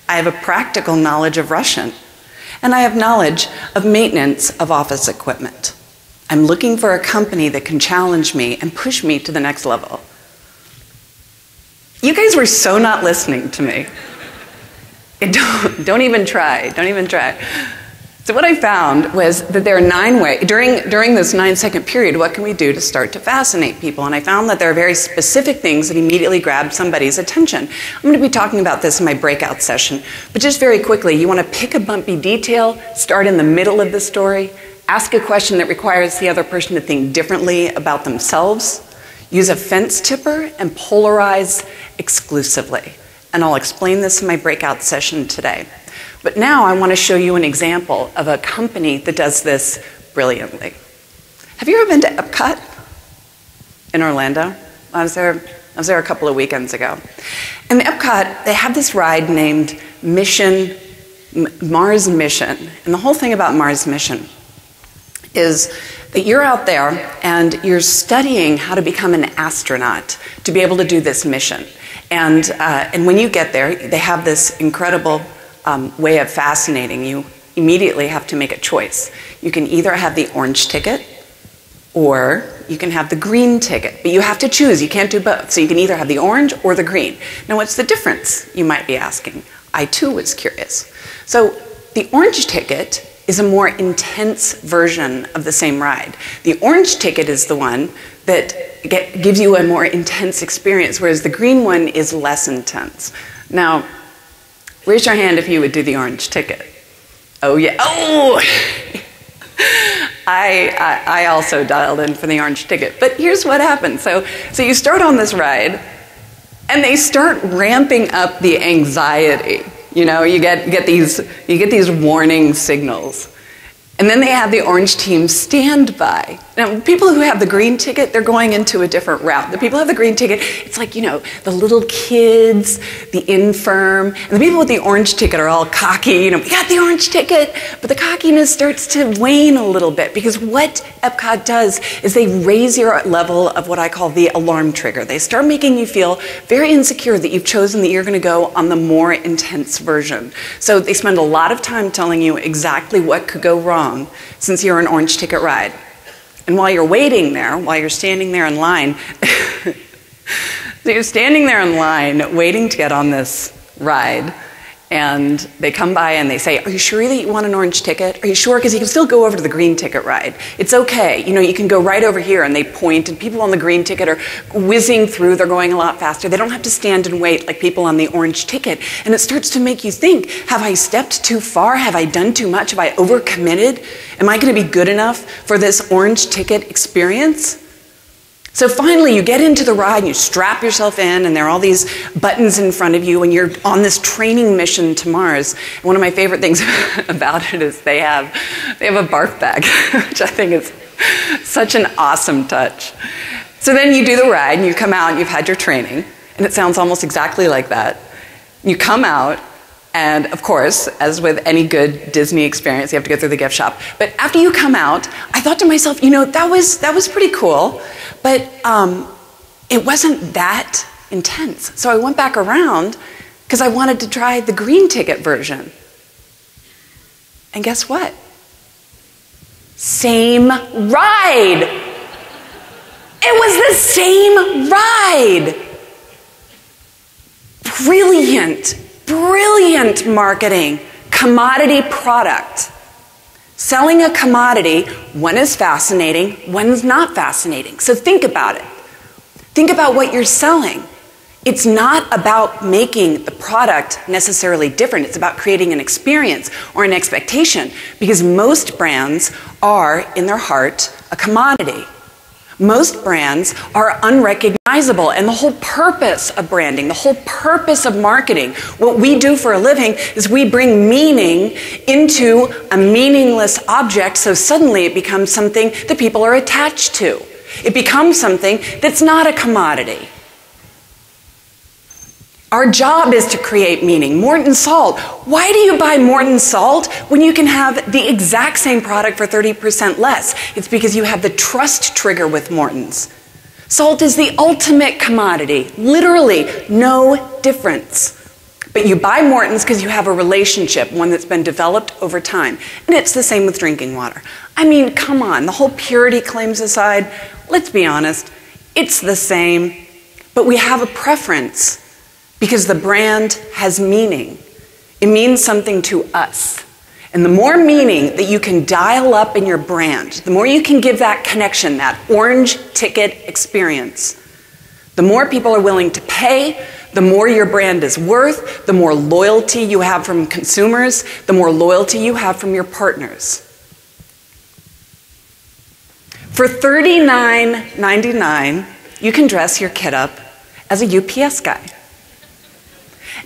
I have a practical knowledge of Russian. And I have knowledge of maintenance of office equipment. I'm looking for a company that can challenge me and push me to the next level. You guys were so not listening to me. Don't even try, don't even try. So what I found was that there are 9 ways, during this 9-second period, what can we do to start to fascinate people? And I found that there are very specific things that immediately grab somebody's attention. I'm going to be talking about this in my breakout session, but just very quickly, you want to pick a bumpy detail, start in the middle of the story, ask a question that requires the other person to think differently about themselves, use a fence tipper, and polarize exclusively. And I'll explain this in my breakout session today. But now I want to show you an example of a company that does this brilliantly. Have you ever been to Epcot in Orlando? I was there a couple of weekends ago. And Epcot, they have this ride named Mars Mission. And the whole thing about Mars Mission is that you're out there and you're studying how to become an astronaut to be able to do this mission. And when you get there, they have this incredible way of fascinating you. Immediately have to make a choice. You can either have the orange ticket or you can have the green ticket, but you have to choose. You can't do both. So you can either have the orange or the green. Now, what's the difference, you might be asking? I too was curious. So the orange ticket is a more intense version of the same ride. The orange ticket is the one that gives you a more intense experience, whereas the green one is less intense. Now, raise your hand if you would do the orange ticket. Oh, yeah. Oh! I also dialed in for the orange ticket. But here's what happens. So you start on this ride, and they start ramping up the anxiety. You know, you get these warning signals. And then they have the orange team stand by. Now, people who have the green ticket, they're going into a different route. The people who have the green ticket, it's like, the little kids, the infirm, and the people with the orange ticket are all cocky, we got the orange ticket, but the cockiness starts to wane a little bit because what Epcot does is they raise your level of what I call the alarm trigger. They start making you feel very insecure that you've chosen that you're going to go on the more intense version. So they spend a lot of time telling you exactly what could go wrong since you're an orange ticket ride. And while you're waiting there, while you're standing there in line, so you're standing there in line waiting to get on this ride, and they come by and they say, are you sure that you want an orange ticket? Are you sure? Because you can still go over to the green ticket ride. It's okay. You can go right over here, and they point, and people on the green ticket are whizzing through. They're going a lot faster. They don't have to stand and wait like people on the orange ticket. And it starts to make you think, have I stepped too far? Have I done too much? Have I overcommitted? Am I going to be good enough for this orange ticket experience? So finally, you get into the ride, and you strap yourself in, and there are all these buttons in front of you, and you're on this training mission to Mars. And one of my favorite things about it is they have a barf bag, which I think is such an awesome touch. So then you do the ride, and you come out, and you've had your training, and it sounds almost exactly like that. You come out, and of course, as with any good Disney experience, you have to go through the gift shop. But after you come out, I thought to myself, that was pretty cool, but it wasn't that intense. So I went back around because I wanted to try the green ticket version. And guess what? Same ride. It was the same ride. Brilliant marketing, commodity product. Selling a commodity, one is fascinating, one's not fascinating. So think about it. Think about what you're selling. It's not about making the product necessarily different. It's about creating an experience or an expectation, because most brands are, in their heart, a commodity. Most brands are unrecognizable, and the whole purpose of branding, the whole purpose of marketing, what we do for a living is we bring meaning into a meaningless object, so suddenly it becomes something that people are attached to. It becomes something that's not a commodity. Our job is to create meaning. Morton Salt. Why do you buy Morton Salt when you can have the exact same product for 30% less? It's because you have the trust trigger with Morton's. Salt is the ultimate commodity. Literally, no difference. But you buy Morton's because you have a relationship, one that's been developed over time. And it's the same with drinking water. I mean, come on, the whole purity claims aside, let's be honest, it's the same. But we have a preference because the brand has meaning. It means something to us. And the more meaning that you can dial up in your brand, the more you can give that connection, that orange ticket experience, the more people are willing to pay, the more your brand is worth, the more loyalty you have from consumers, the more loyalty you have from your partners. For $39.99, you can dress your kid up as a UPS guy.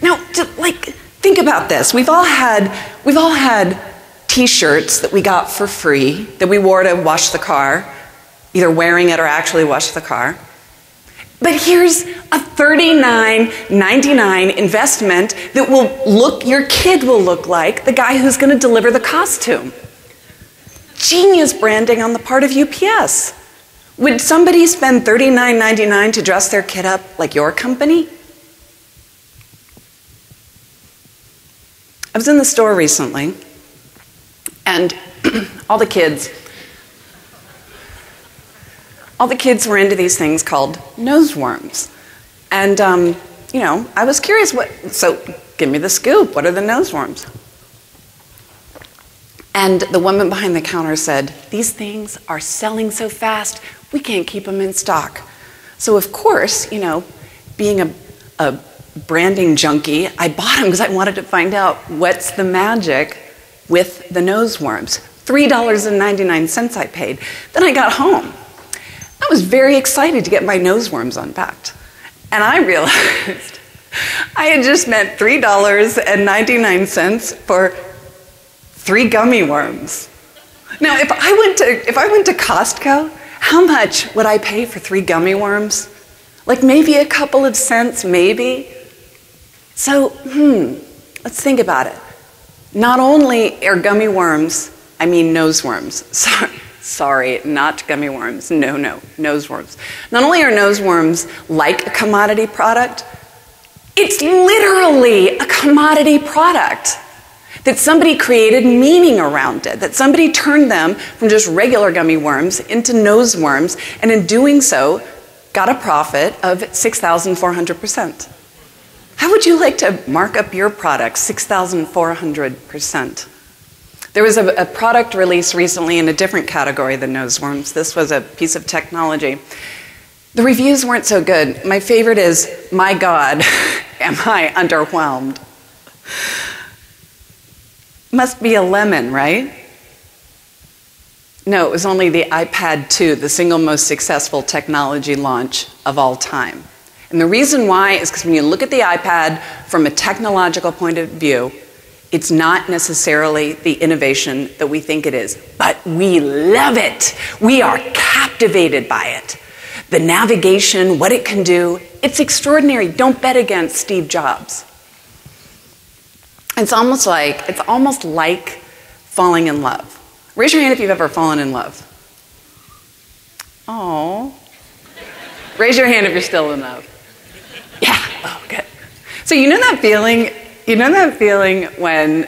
Now, think about this. We've all had T-shirts that we got for free that we wore to wash the car, either wearing it or actually wash the car. But here's a $39.99 investment that your kid will look like the guy who's going to deliver the costume. Genius branding on the part of UPS. Would somebody spend $39.99 to dress their kid up like your company? I was in the store recently, and all the kids were into these things called nose worms. And, I was curious, so give me the scoop. What are the nose worms? And the woman behind the counter said, these things are selling so fast, we can't keep them in stock. So of course, being a branding junkie, I bought them because I wanted to find out what's the magic with the nose worms. $3.99 I paid. Then I got home. I was very excited to get my nose worms unpacked. And I realized I had just spent $3.99 for 3 gummy worms. Now, if I went to Costco how much would I pay for 3 gummy worms? Like maybe a couple of cents, maybe. So, let's think about it. Not only are gummy worms, I mean nose worms. Sorry, not gummy worms. No, nose worms. Not only are nose worms like a commodity product, it's literally a commodity product. That somebody created meaning around it, that somebody turned them from just regular gummy worms into nose worms, and in doing so, got a profit of 6,400%. How would you like to mark up your product 6,400%? There was a product release recently in a different category than nose worms. This was a piece of technology. The reviews weren't so good. My favorite is, my God, am I underwhelmed? Must be a lemon, right? No, it was only the iPad 2, the single most successful technology launch of all time. And the reason why is because when you look at the iPad from a technological point of view, it's not necessarily the innovation that we think it is, but we love it. We are captivated by it. The navigation, what it can do, it's extraordinary. Don't bet against Steve Jobs. It's almost like falling in love. Raise your hand if you've ever fallen in love. Oh. Raise your hand if you're still in love. Yeah, oh, good. So you know that feeling when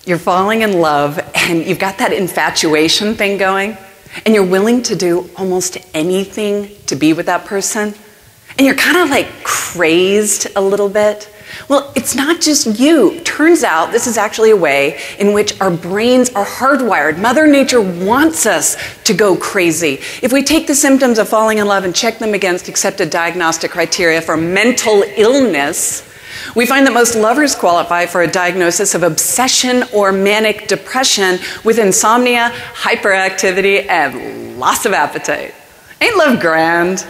you're falling in love and you've got that infatuation thing going and you're willing to do almost anything to be with that person and you're kind of like crazed a little bit? Well, it's not just you. Turns out this is actually a way in which our brains are hardwired. Mother Nature wants us to go crazy. If we take the symptoms of falling in love and check them against accepted diagnostic criteria for mental illness, we find that most lovers qualify for a diagnosis of obsession or manic depression with insomnia, hyperactivity, and loss of appetite. Ain't love grand?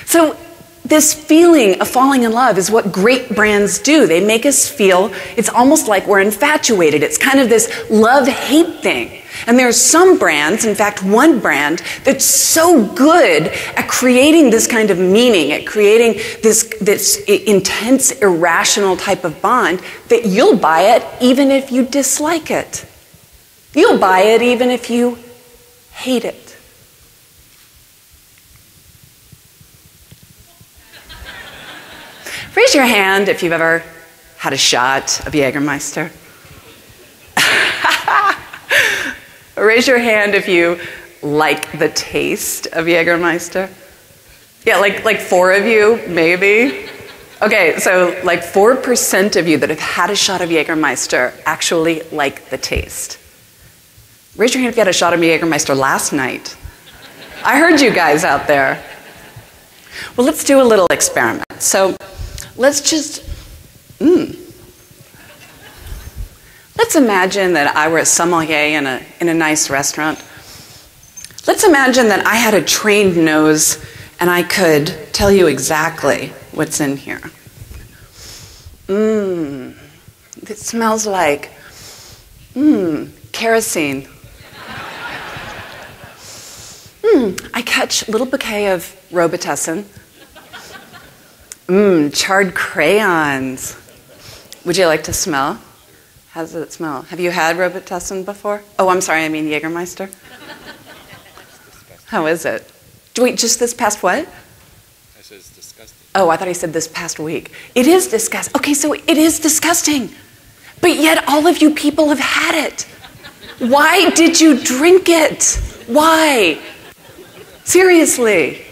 So, this feeling of falling in love is what great brands do. They make us feel, it's almost like we're infatuated. It's kind of this love-hate thing. And there are some brands, in fact, one brand, that's so good at creating this kind of meaning, at creating this intense, irrational type of bond, that you'll buy it even if you dislike it. You'll buy it even if you hate it. Raise your hand if you've ever had a shot of Jägermeister. Raise your hand if you like the taste of Jägermeister. Yeah, like 4 of you, maybe. Okay, so like 4% of you that have had a shot of Jägermeister actually like the taste. Raise your hand if you had a shot of Jägermeister last night. I heard you guys out there. Well, let's do a little experiment. So let's just, let's imagine that I were a sommelier in a nice restaurant. Let's imagine that I had a trained nose and I could tell you exactly what's in here. It smells like, kerosene. I catch a little bouquet of Robitussin. Charred crayons. Would you like to smell? How does it smell? Have you had Robitussin before? Oh, I'm sorry, I mean Jägermeister. How is it? Wait, just this past what? I said it's disgusting. Oh, I thought he said this past week. It is disgusting. Okay, so it is disgusting. But yet all of you people have had it. Why did you drink it? Why? Seriously.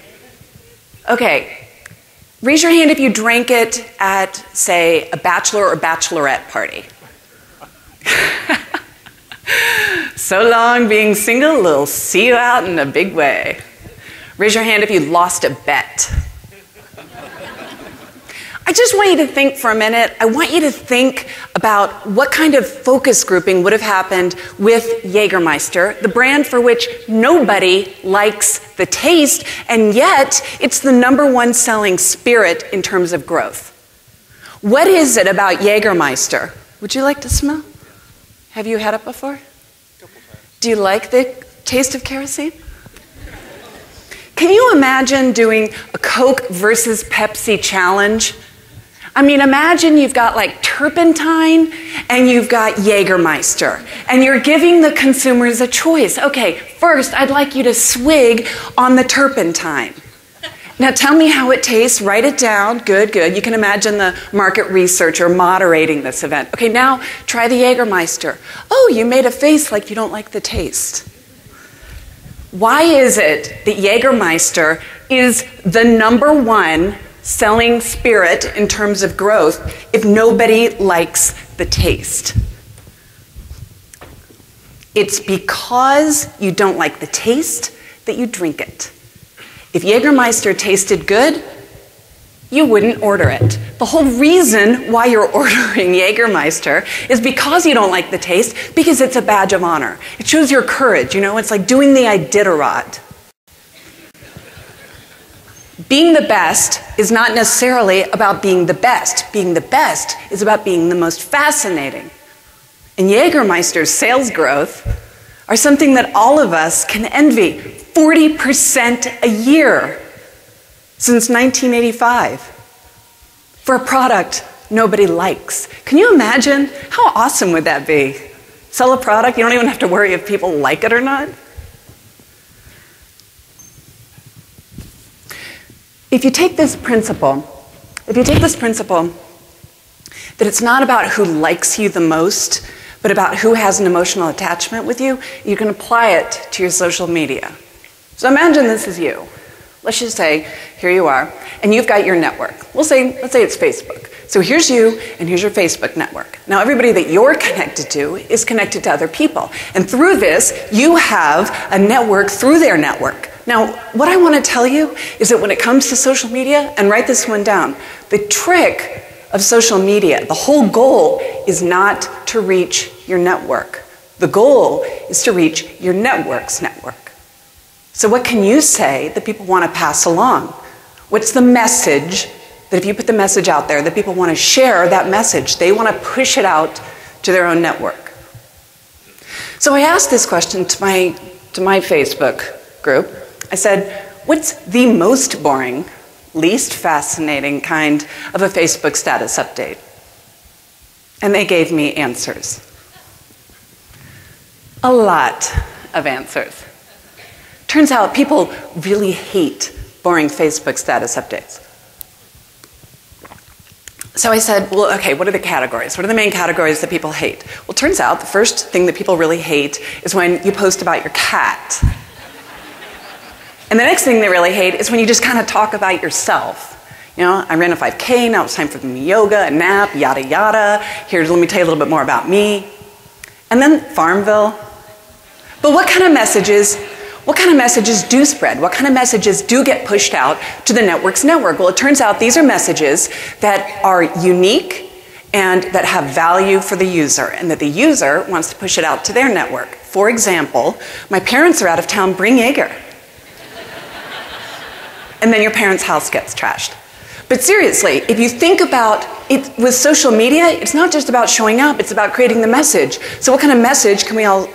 Okay. Raise your hand if you drank it at, say, a bachelor or bachelorette party. So long being single, we'll see you out in a big way. Raise your hand if you lost a bet. I just want you to think for a minute. I want you to think about what kind of focus grouping would have happened with Jägermeister, the brand for which nobody likes the taste, and yet it's the #1 selling spirit in terms of growth. What is it about Jägermeister? Would you like to smell? Have you had it before? Do you like the taste of kerosene? can you imagine doing a Coke versus Pepsi challenge? I mean, imagine you've got like turpentine and you've got Jägermeister, and you're giving the consumers a choice. Okay, first, I'd like you to swig on the turpentine. Now tell me how it tastes, write it down, good, good. You can imagine the market researcher moderating this event. Okay, now try the Jägermeister. Oh, you made a face like you don't like the taste. Why is it that Jägermeister is the #1 selling spirit in terms of growth if nobody likes the taste? It's because you don't like the taste that you drink it. If Jägermeister tasted good, you wouldn't order it. The whole reason why you're ordering Jägermeister is because you don't like the taste, because it's a badge of honor. It shows your courage, you know, it's like doing the Iditarod. Being the best is not necessarily about being the best. Being the best is about being the most fascinating. And Jägermeister's sales growth are something that all of us can envy. 40% a year since 1985 for a product nobody likes. Can you imagine? How awesome would that be? Sell a product, you don't even have to worry if people like it or not. If you take this principle that it's not about who likes you the most, but about who has an emotional attachment with you, you can apply it to your social media. So imagine this is you. Let's just say, here you are, and you've got your network. Let's say it's Facebook. So here's you, and here's your Facebook network. Now everybody that you're connected to is connected to other people. And through this, you have a network through their network. Now, what I want to tell you is that when it comes to social media, and write this one down, the trick of social media, the whole goal is not to reach your network. The goal is to reach your network's network. So what can you say that people want to pass along? What's the message that if you put the message out there that people want to share that message, they want to push it out to their own network? So I asked this question to my Facebook group. I said, what's the most boring, least fascinating kind of a Facebook status update? And they gave me answers. A lot of answers. Turns out people really hate boring Facebook status updates. So I said, well, okay, what are the categories? What are the main categories that people hate? Well, turns out the first thing that people really hate is when you post about your cat. And the next thing they really hate is when you just kind of talk about yourself. You know, I ran a 5K, now it's time for me yoga, a nap, yada yada. Here, let me tell you a little bit more about me. And then Farmville. But what kind of messages do spread? What kind of messages do get pushed out to the network's network? Well, it turns out these are messages that are unique and that have value for the user, and that the user wants to push it out to their network. For example, my parents are out of town, bring Jaeger. And then your parents' house gets trashed. But seriously, if you think about it with social media, it's not just about showing up, it's about creating the message. So what kind of message can we all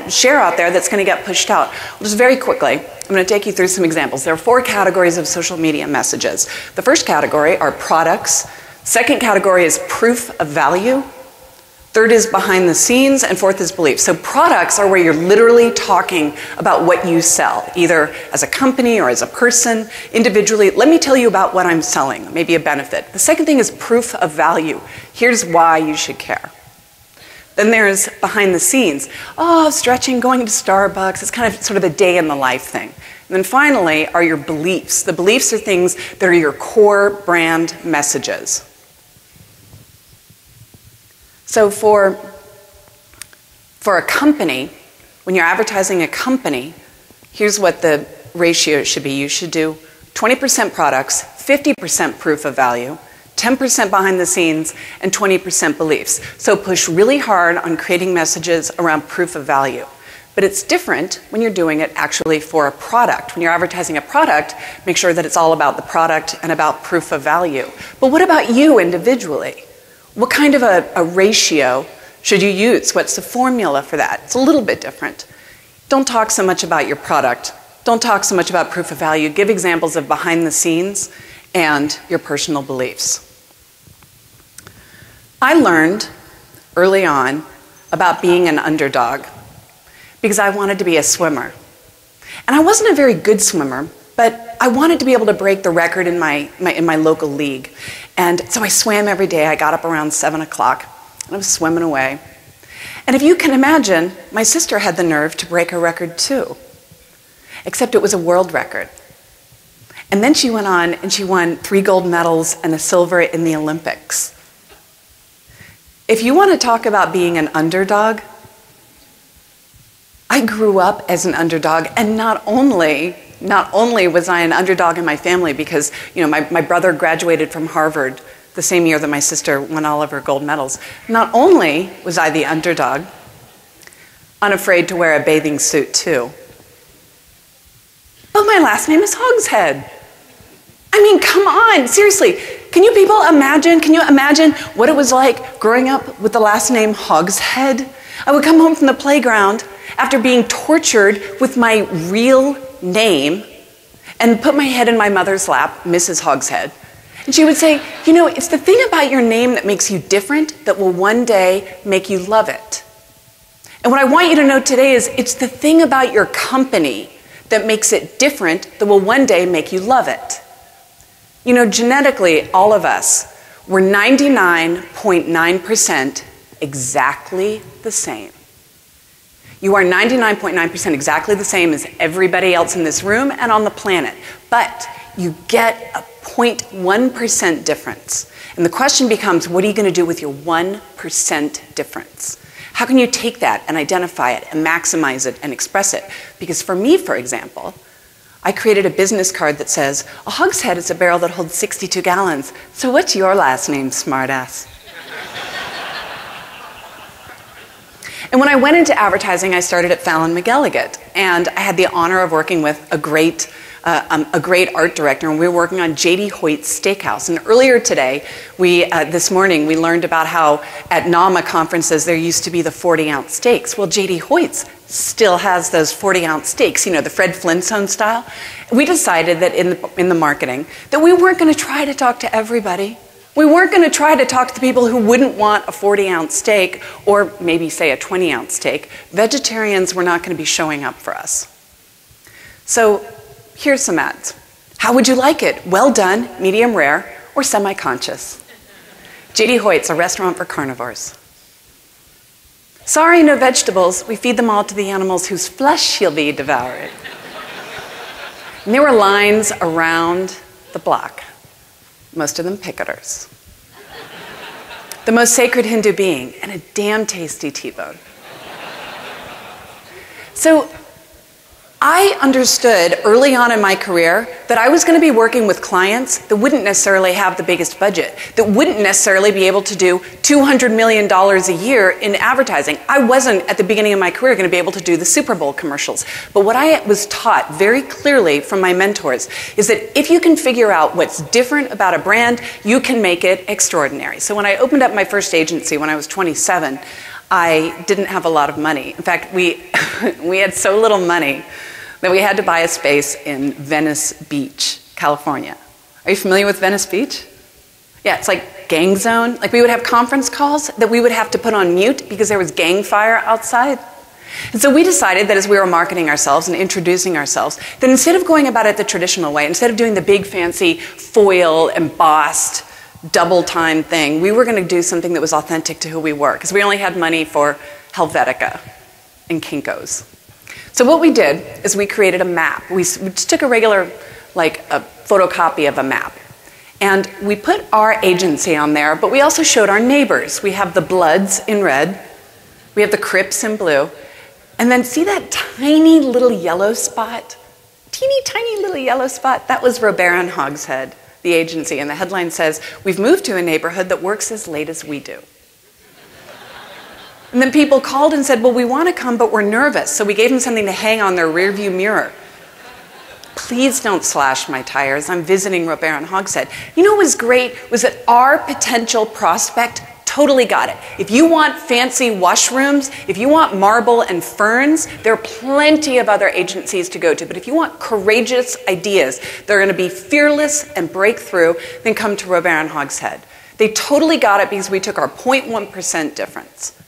share out there that's going to get pushed out? Well, just very quickly, I'm going to take you through some examples. There are 4 categories of social media messages. The first category are products. Second category is proof of value. Third is behind the scenes, and fourth is belief. So products are where you're literally talking about what you sell, either as a company or as a person, individually. Let me tell you about what I'm selling, maybe a benefit. The second thing is proof of value. Here's why you should care. Then there's behind the scenes. Oh, stretching, going to Starbucks. It's kind of sort of a day in the life thing. And then finally are your beliefs. The beliefs are things that are your core brand messages. So for a company, when you're advertising a company, here's what the ratio should be. You should do 20% products, 50% proof of value, 10% behind the scenes, and 20% beliefs. So push really hard on creating messages around proof of value. But it's different when you're doing it actually for a product. When you're advertising a product, make sure that it's all about the product and about proof of value. But what about you individually? What kind of a ratio should you use? What's the formula for that? It's a little bit different. Don't talk so much about your product. Don't talk so much about proof of value. Give examples of behind the scenes and your personal beliefs. I learned early on about being an underdog because I wanted to be a swimmer. And I wasn't a very good swimmer, but I wanted to be able to break the record in my local league. And so I swam every day. I got up around 7 o'clock, and I was swimming away. And if you can imagine, my sister had the nerve to break her record too, except it was a world record. And then she went on and she won 3 gold medals and a silver in the Olympics. If you want to talk about being an underdog, I grew up as an underdog, and not only was I an underdog in my family because my brother graduated from Harvard the same year that my sister won all of her gold medals. Not only was I the underdog, unafraid to wear a bathing suit too, but my last name is Hogshead. I mean, come on, seriously. Can you imagine what it was like growing up with the last name Hogshead? I would come home from the playground after being tortured with my real name and put my head in my mother's lap, Mrs. Hogshead. And she would say, it's the thing about your name that makes you different that will one day make you love it. And what I want you to know today is it's the thing about your company that makes it different that will one day make you love it. Genetically, all of us, we're 99.9% exactly the same. You are 99.9% exactly the same as everybody else in this room and on the planet. But you get a 0.1% difference. And the question becomes, what are you going to do with your 1% difference? How can you take that and identify it and maximize it and express it? Because for me, for example, I created a business card that says, a hogshead is a barrel that holds 62 gallons. So what's your last name, smartass? And when I went into advertising, I started at Fallon McElligott. And I had the honor of working with a great art director, and we were working on J.D. Hoyt's Steakhouse. And earlier today, this morning, we learned about how at NAMA conferences there used to be the 40-ounce steaks. Well, J.D. Hoyt's still has those 40-ounce steaks, the Fred Flintstone style. We decided that in the marketing that we weren't going to try to talk to everybody. We weren't going to try to talk to the people who wouldn't want a 40-ounce steak or maybe, say, a 20-ounce steak. Vegetarians were not going to be showing up for us. So here's some ads. How would you like it? Well done, medium rare, or semi-conscious? J.D. Hoyt's, a restaurant for carnivores. Sorry, no vegetables. We feed them all to the animals whose flesh you'll be devouring. And there were lines around the block, most of them picketers. The most sacred Hindu being, and a damn tasty T-bone. So I understood early on in my career that I was going to be working with clients that wouldn't necessarily have the biggest budget, that wouldn't necessarily be able to do $200 million a year in advertising. I wasn't, at the beginning of my career, going to be able to do the Super Bowl commercials. But what I was taught very clearly from my mentors is that if you can figure out what's different about a brand, you can make it extraordinary. So when I opened up my first agency when I was 27, I didn't have a lot of money. In fact, we had so little money that we had to buy a space in Venice Beach, California. Are you familiar with Venice Beach? Yeah, it's like gang zone. Like we would have conference calls that we would have to put on mute because there was gang fire outside. And so we decided that as we were marketing ourselves and introducing ourselves, that instead of going about it the traditional way, instead of doing the big fancy foil embossed double time thing, we were going to do something that was authentic to who we were, because we only had money for Helvetica and Kinko's. So what we did is we created a map. We just took a regular, like a photocopy of a map. And we put our agency on there, but we also showed our neighbors. We have the Bloods in red. We have the Crips in blue. And then see that tiny little yellow spot? Teeny tiny little yellow spot? That was Robert and Hogshead, the agency. And the headline says, "We've moved to a neighborhood that works as late as we do." And then people called and said, "Well, we want to come, but we're nervous." So we gave them something to hang on their rearview mirror. Please don't slash my tires. I'm visiting Robert and Hogshead. You know what was great was that our potential prospect Totally got it. If you want fancy washrooms, if you want marble and ferns, there are plenty of other agencies to go to. But if you want courageous ideas that are going to be fearless and break through, then come to Robert and Hogshead. They totally got it because we took our 0.1% difference.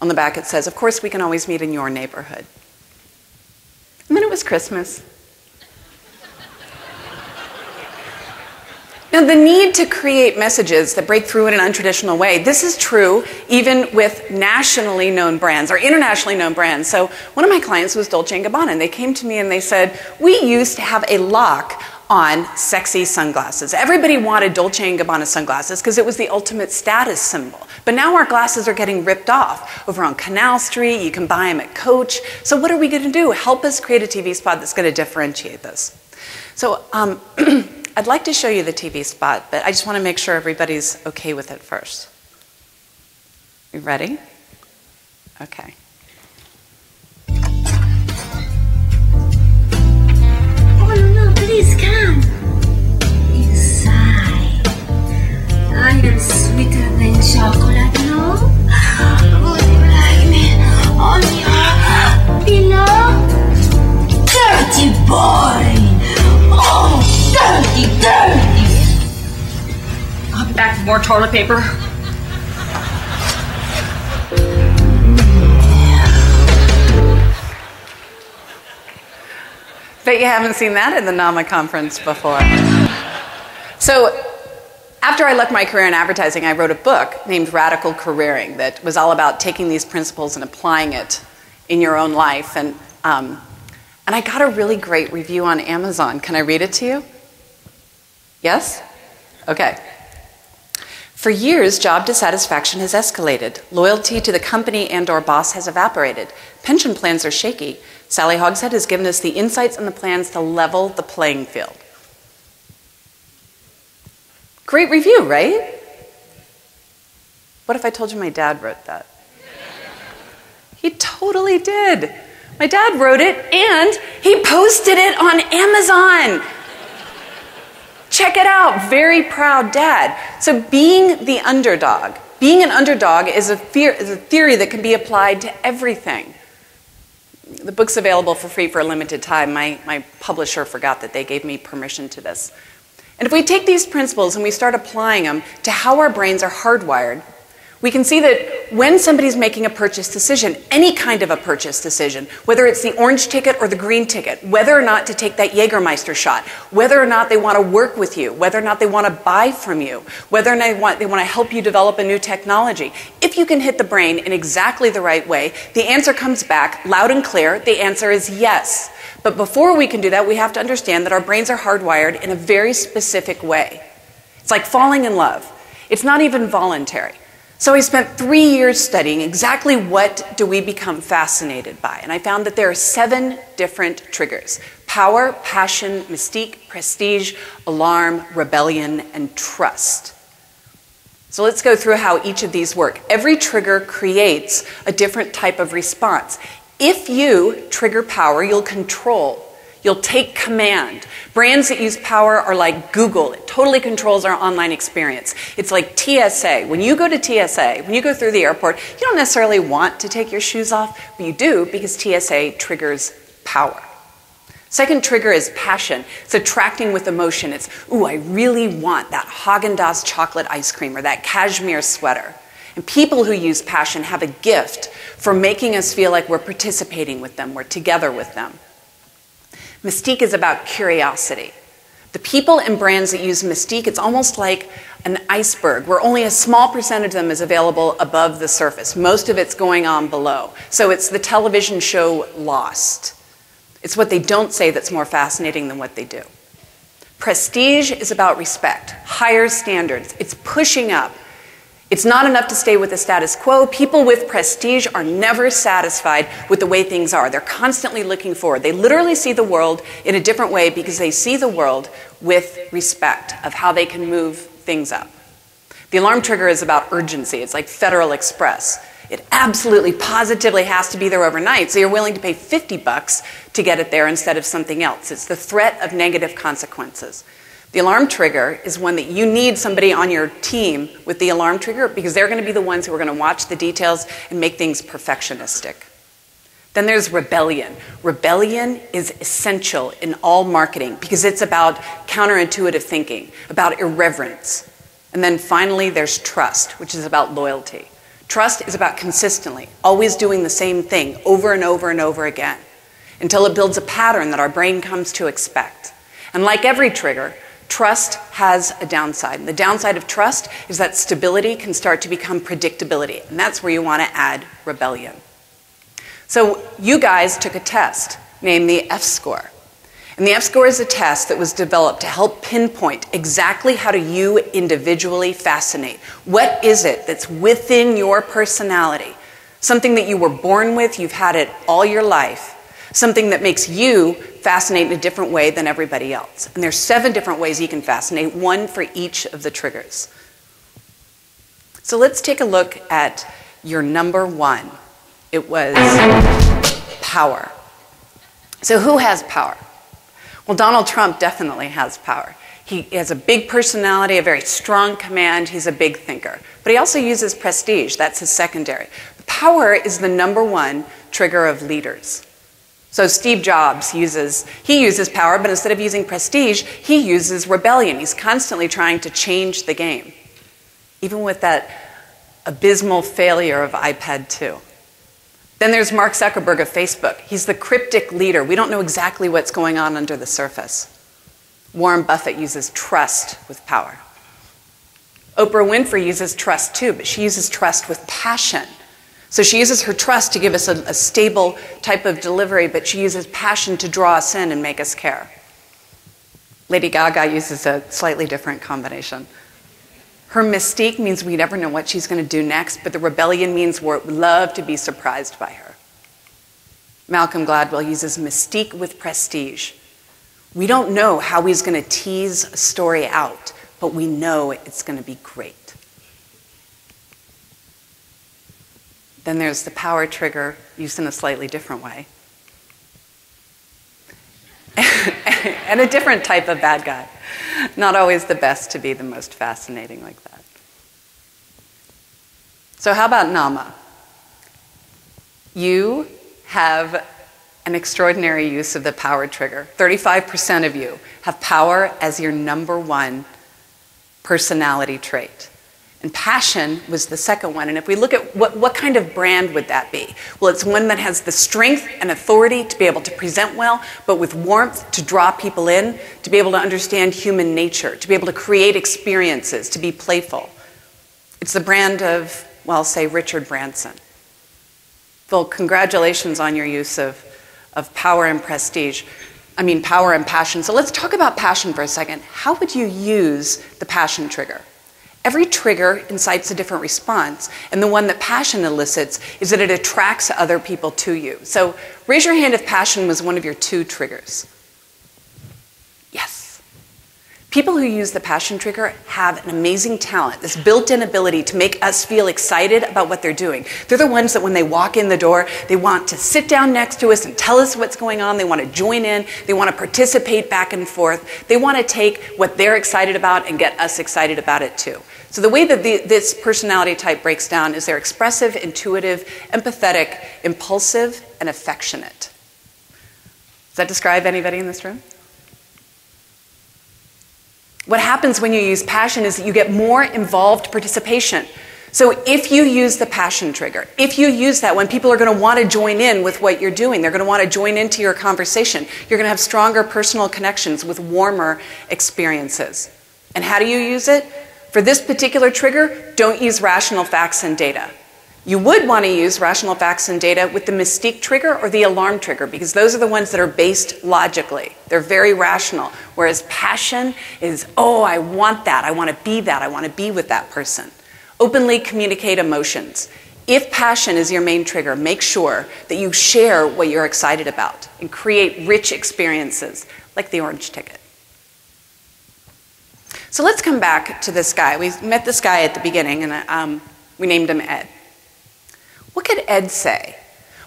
On the back it says, of course we can always meet in your neighborhood. And then it was Christmas. Now, the need to create messages that break through in an untraditional way, this is true even with nationally known brands or internationally known brands. So one of my clients was Dolce & Gabbana, and they came to me and they said, we used to have a lock on sexy sunglasses. Everybody wanted Dolce & Gabbana sunglasses because it was the ultimate status symbol. But now our glasses are getting ripped off over on Canal Street. You can buy them at Coach. So what are we going to do? Help us create a TV spot that's going to differentiate this. So I'd like to show you the TV spot, but I just want to make sure everybody's okay with it first. You ready? Okay. Oh no, please come inside. I am sweeter than chocolate, no? Would you like me on your pillow? Dirty boy! Oh, dirty, dirty! I'll be back with more toilet paper. Bet you haven't seen that in the NAMA conference before. So, after I left my career in advertising, I wrote a book named Radical Careering that was all about taking these principles and applying it in your own life. And I got a really great review on Amazon. Can I read it to you? Yes? Okay. For years, job dissatisfaction has escalated. Loyalty to the company and/or boss has evaporated. Pension plans are shaky. Sally Hogshead has given us the insights and the plans to level the playing field. Great review, right? What if I told you my dad wrote that? He totally did. My dad wrote it and he posted it on Amazon. Check it out, very proud dad. So being the underdog, being an underdog is a theory that can be applied to everything. The book's available for free for a limited time. My publisher forgot that they gave me permission to this. And if we take these principles and we start applying them to how our brains are hardwired, we can see that when somebody's making a purchase decision, any kind of a purchase decision, whether it's the orange ticket or the green ticket, whether or not to take that Jägermeister shot, whether or not they want to work with you, whether or not they want to buy from you, whether or not they want to help you develop a new technology, if you can hit the brain in exactly the right way, the answer comes back loud and clear. The answer is yes. But before we can do that, we have to understand that our brains are hardwired in a very specific way. It's like falling in love. It's not even voluntary. So I spent 3 years studying exactly what do we become fascinated by. And I found that there are 7 different triggers: power, passion, mystique, prestige, alarm, rebellion, and trust. So let's go through how each of these work. Every trigger creates a different type of response. If you trigger power, you'll control. You'll take command. Brands that use power are like Google. It totally controls our online experience. It's like TSA. When you go to TSA, when you go through the airport, you don't necessarily want to take your shoes off, but you do because TSA triggers power. Second trigger is passion. It's attracting with emotion. It's, ooh, I really want that Haagen-Dazs chocolate ice cream or that cashmere sweater. And people who use passion have a gift for making us feel like we're participating with them, we're together with them. Mystique is about curiosity. The people and brands that use Mystique, it's almost like an iceberg where only a small percentage of them is available above the surface. Most of it's going on below. So it's the television show Lost. It's what they don't say that's more fascinating than what they do. Prestige is about respect, higher standards. It's pushing up. It's not enough to stay with the status quo. People with prestige are never satisfied with the way things are. They're constantly looking forward. They literally see the world in a different way because they see the world with respect of how they can move things up. The alarm trigger is about urgency. It's like Federal Express. It absolutely, positively has to be there overnight, so you're willing to pay $50 to get it there instead of something else. It's the threat of negative consequences. The alarm trigger is one that you need somebody on your team with the alarm trigger because they're going to be the ones who are going to watch the details and make things perfectionistic. Then there's rebellion. Rebellion is essential in all marketing because it's about counterintuitive thinking, about irreverence. And then finally, there's trust, which is about loyalty. Trust is about consistently, always doing the same thing over and over and over again until it builds a pattern that our brain comes to expect. And like every trigger, trust has a downside. And the downside of trust is that stability can start to become predictability. And that's where you want to add rebellion. So you guys took a test named the F-score. And the F-score is a test that was developed to help pinpoint exactly how do you individually fascinate. What is it that's within your personality? Something that you were born with, you've had it all your life. Something that makes you fascinate in a different way than everybody else. And there's 7 different ways you can fascinate, one for each of the triggers. So let's take a look at your number 1. It was power. So who has power? Well, Donald Trump definitely has power. He has a big personality, a very strong command. He's a big thinker. But he also uses prestige. That's his secondary. Power is the number 1 trigger of leaders. So Steve Jobs uses power, but instead of using prestige, he uses rebellion. He's constantly trying to change the game, even with that abysmal failure of iPad 2. Then there's Mark Zuckerberg of Facebook. He's the cryptic leader. We don't know exactly what's going on under the surface. Warren Buffett uses trust with power. Oprah Winfrey uses trust too, but she uses trust with passion. So she uses her trust to give us a stable type of delivery, but she uses passion to draw us in and make us care. Lady Gaga uses a slightly different combination. Her mystique means we never know what she's going to do next, but the rebellion means we love to be surprised by her. Malcolm Gladwell uses mystique with prestige. We don't know how he's going to tease a story out, but we know it's going to be great. Then there's the power trigger used in a slightly different way. And a different type of bad guy. Not always the best to be the most fascinating like that. So how about Nama? You have an extraordinary use of the power trigger. 35% of you have power as your number 1 personality trait. And passion was the second one. And if we look at what kind of brand would that be? Well, it's one that has the strength and authority to be able to present well, but with warmth to draw people in, to be able to understand human nature, to be able to create experiences, to be playful. It's the brand of, well, say, Richard Branson. Phil, congratulations on your use of power and prestige. I mean, power and passion. So let's talk about passion for a second. How would you use the passion trigger? Every trigger incites a different response, and the one that passion elicits is that it attracts other people to you. So raise your hand if passion was one of your 2 triggers. Yes. People who use the passion trigger have an amazing talent, this built-in ability to make us feel excited about what they're doing. They're the ones that when they walk in the door, they want to sit down next to us and tell us what's going on. They want to join in. They want to participate back and forth. They want to take what they're excited about and get us excited about it too. So the way that this personality type breaks down is they're expressive, intuitive, empathetic, impulsive, and affectionate. Does that describe anybody in this room? What happens when you use passion is that you get more involved participation. So if you use the passion trigger, if you use that when people are going to want to join in with what you're doing, they're going to want to join into your conversation, you're going to have stronger personal connections with warmer experiences. And how do you use it? For this particular trigger, don't use rational facts and data. You would want to use rational facts and data with the mystique trigger or the alarm trigger because those are the ones that are based logically. They're very rational, whereas passion is, oh, I want that, I want to be that, I want to be with that person. Openly communicate emotions. If passion is your main trigger, make sure that you share what you're excited about and create rich experiences like the orange ticket. So let's come back to this guy. We met this guy at the beginning, and we named him Ed. What could Ed say?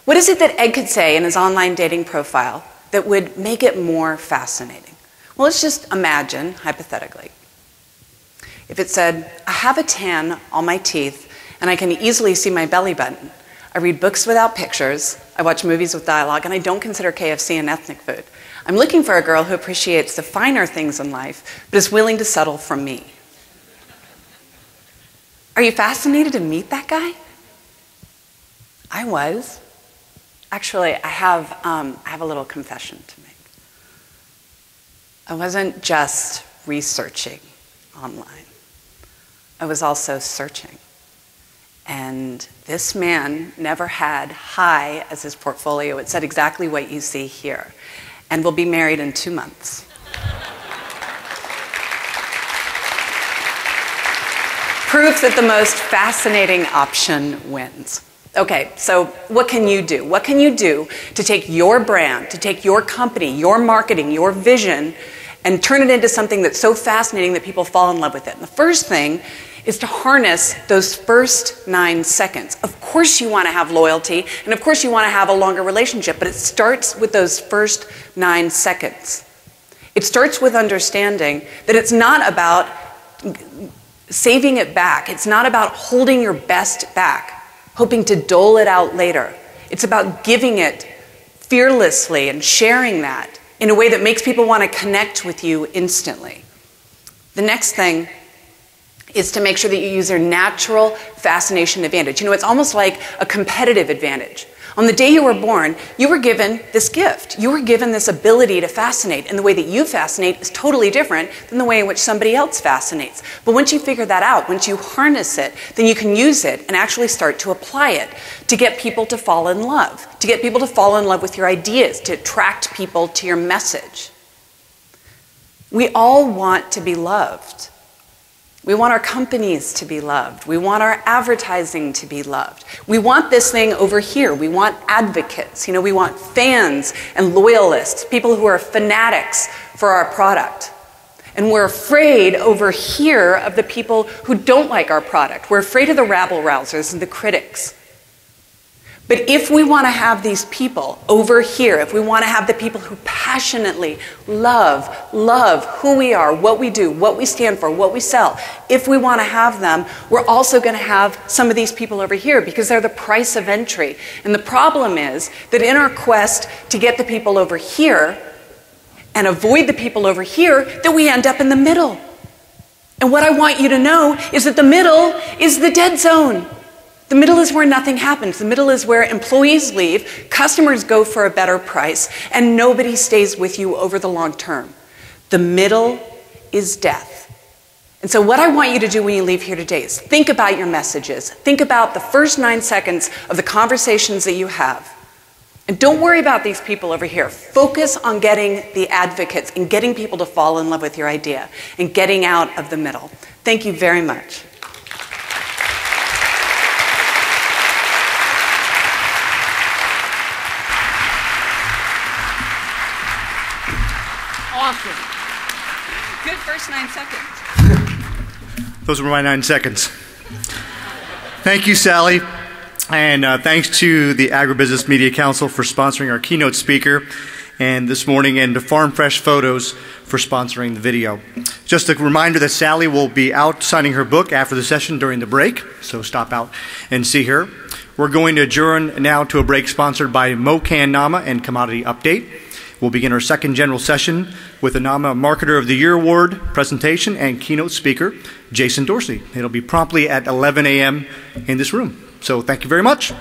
What is it that Ed could say in his online dating profile that would make it more fascinating? Well, let's just imagine, hypothetically, if it said, I have a tan on my teeth and I can easily see my belly button. I read books without pictures, I watch movies with dialogue, and I don't consider KFC an ethnic food. I'm looking for a girl who appreciates the finer things in life, but is willing to settle for me. Are you fascinated to meet that guy? I was. Actually, I have a little confession to make. I wasn't just researching online. I was also searching. And this man never had high as his portfolio. It said exactly what you see here. And will be married in 2 months. Proof that the most fascinating option wins. Okay, so what can you do? What can you do to take your brand, to take your company, your marketing, your vision, and turn it into something that's so fascinating that people fall in love with it? And the first thing is to harness those first 9 seconds. Of course you want to have loyalty, and of course you want to have a longer relationship, but it starts with those first 9 seconds. It starts with understanding that it's not about saving it back. It's not about holding your best back, hoping to dole it out later. It's about giving it fearlessly and sharing that in a way that makes people want to connect with you instantly. The next thing is to make sure that you use your natural fascination advantage. You know, it's almost like a competitive advantage. On the day you were born, you were given this gift. You were given this ability to fascinate, and the way that you fascinate is totally different than the way in which somebody else fascinates. But once you figure that out, once you harness it, then you can use it and actually start to apply it to get people to fall in love, to get people to fall in love with your ideas, to attract people to your message. We all want to be loved. We want our companies to be loved. We want our advertising to be loved. We want this thing over here. We want advocates. You know, we want fans and loyalists, people who are fanatics for our product. And we're afraid over here of the people who don't like our product. We're afraid of the rabble-rousers and the critics. But if we want to have these people over here, if we want to have the people who passionately love who we are, what we do, what we stand for, what we sell, if we want to have them, we're also going to have some of these people over here because they're the price of entry. And the problem is that in our quest to get the people over here and avoid the people over here, that we end up in the middle. And what I want you to know is that the middle is the dead zone. The middle is where nothing happens. The middle is where employees leave, customers go for a better price, and nobody stays with you over the long term. The middle is death. And so what I want you to do when you leave here today is think about your messages. Think about the first 9 seconds of the conversations that you have. And don't worry about these people over here. Focus on getting the advocates and getting people to fall in love with your idea and getting out of the middle. Thank you very much. Awesome. Good first 9 seconds. Those were my 9 seconds. Thank you, Sally. And thanks to the Agribusiness Media Council for sponsoring our keynote speaker and this morning, and to Farm Fresh Photos for sponsoring the video. Just a reminder that Sally will be out signing her book after the session during the break, so stop out and see her. We're going to adjourn now to a break sponsored by Mocan Nama and Commodity Update. We'll begin our second general session with the NAMA Marketer of the Year Award presentation and keynote speaker, Jason Dorsey. It'll be promptly at 11 a.m. in this room. So thank you very much.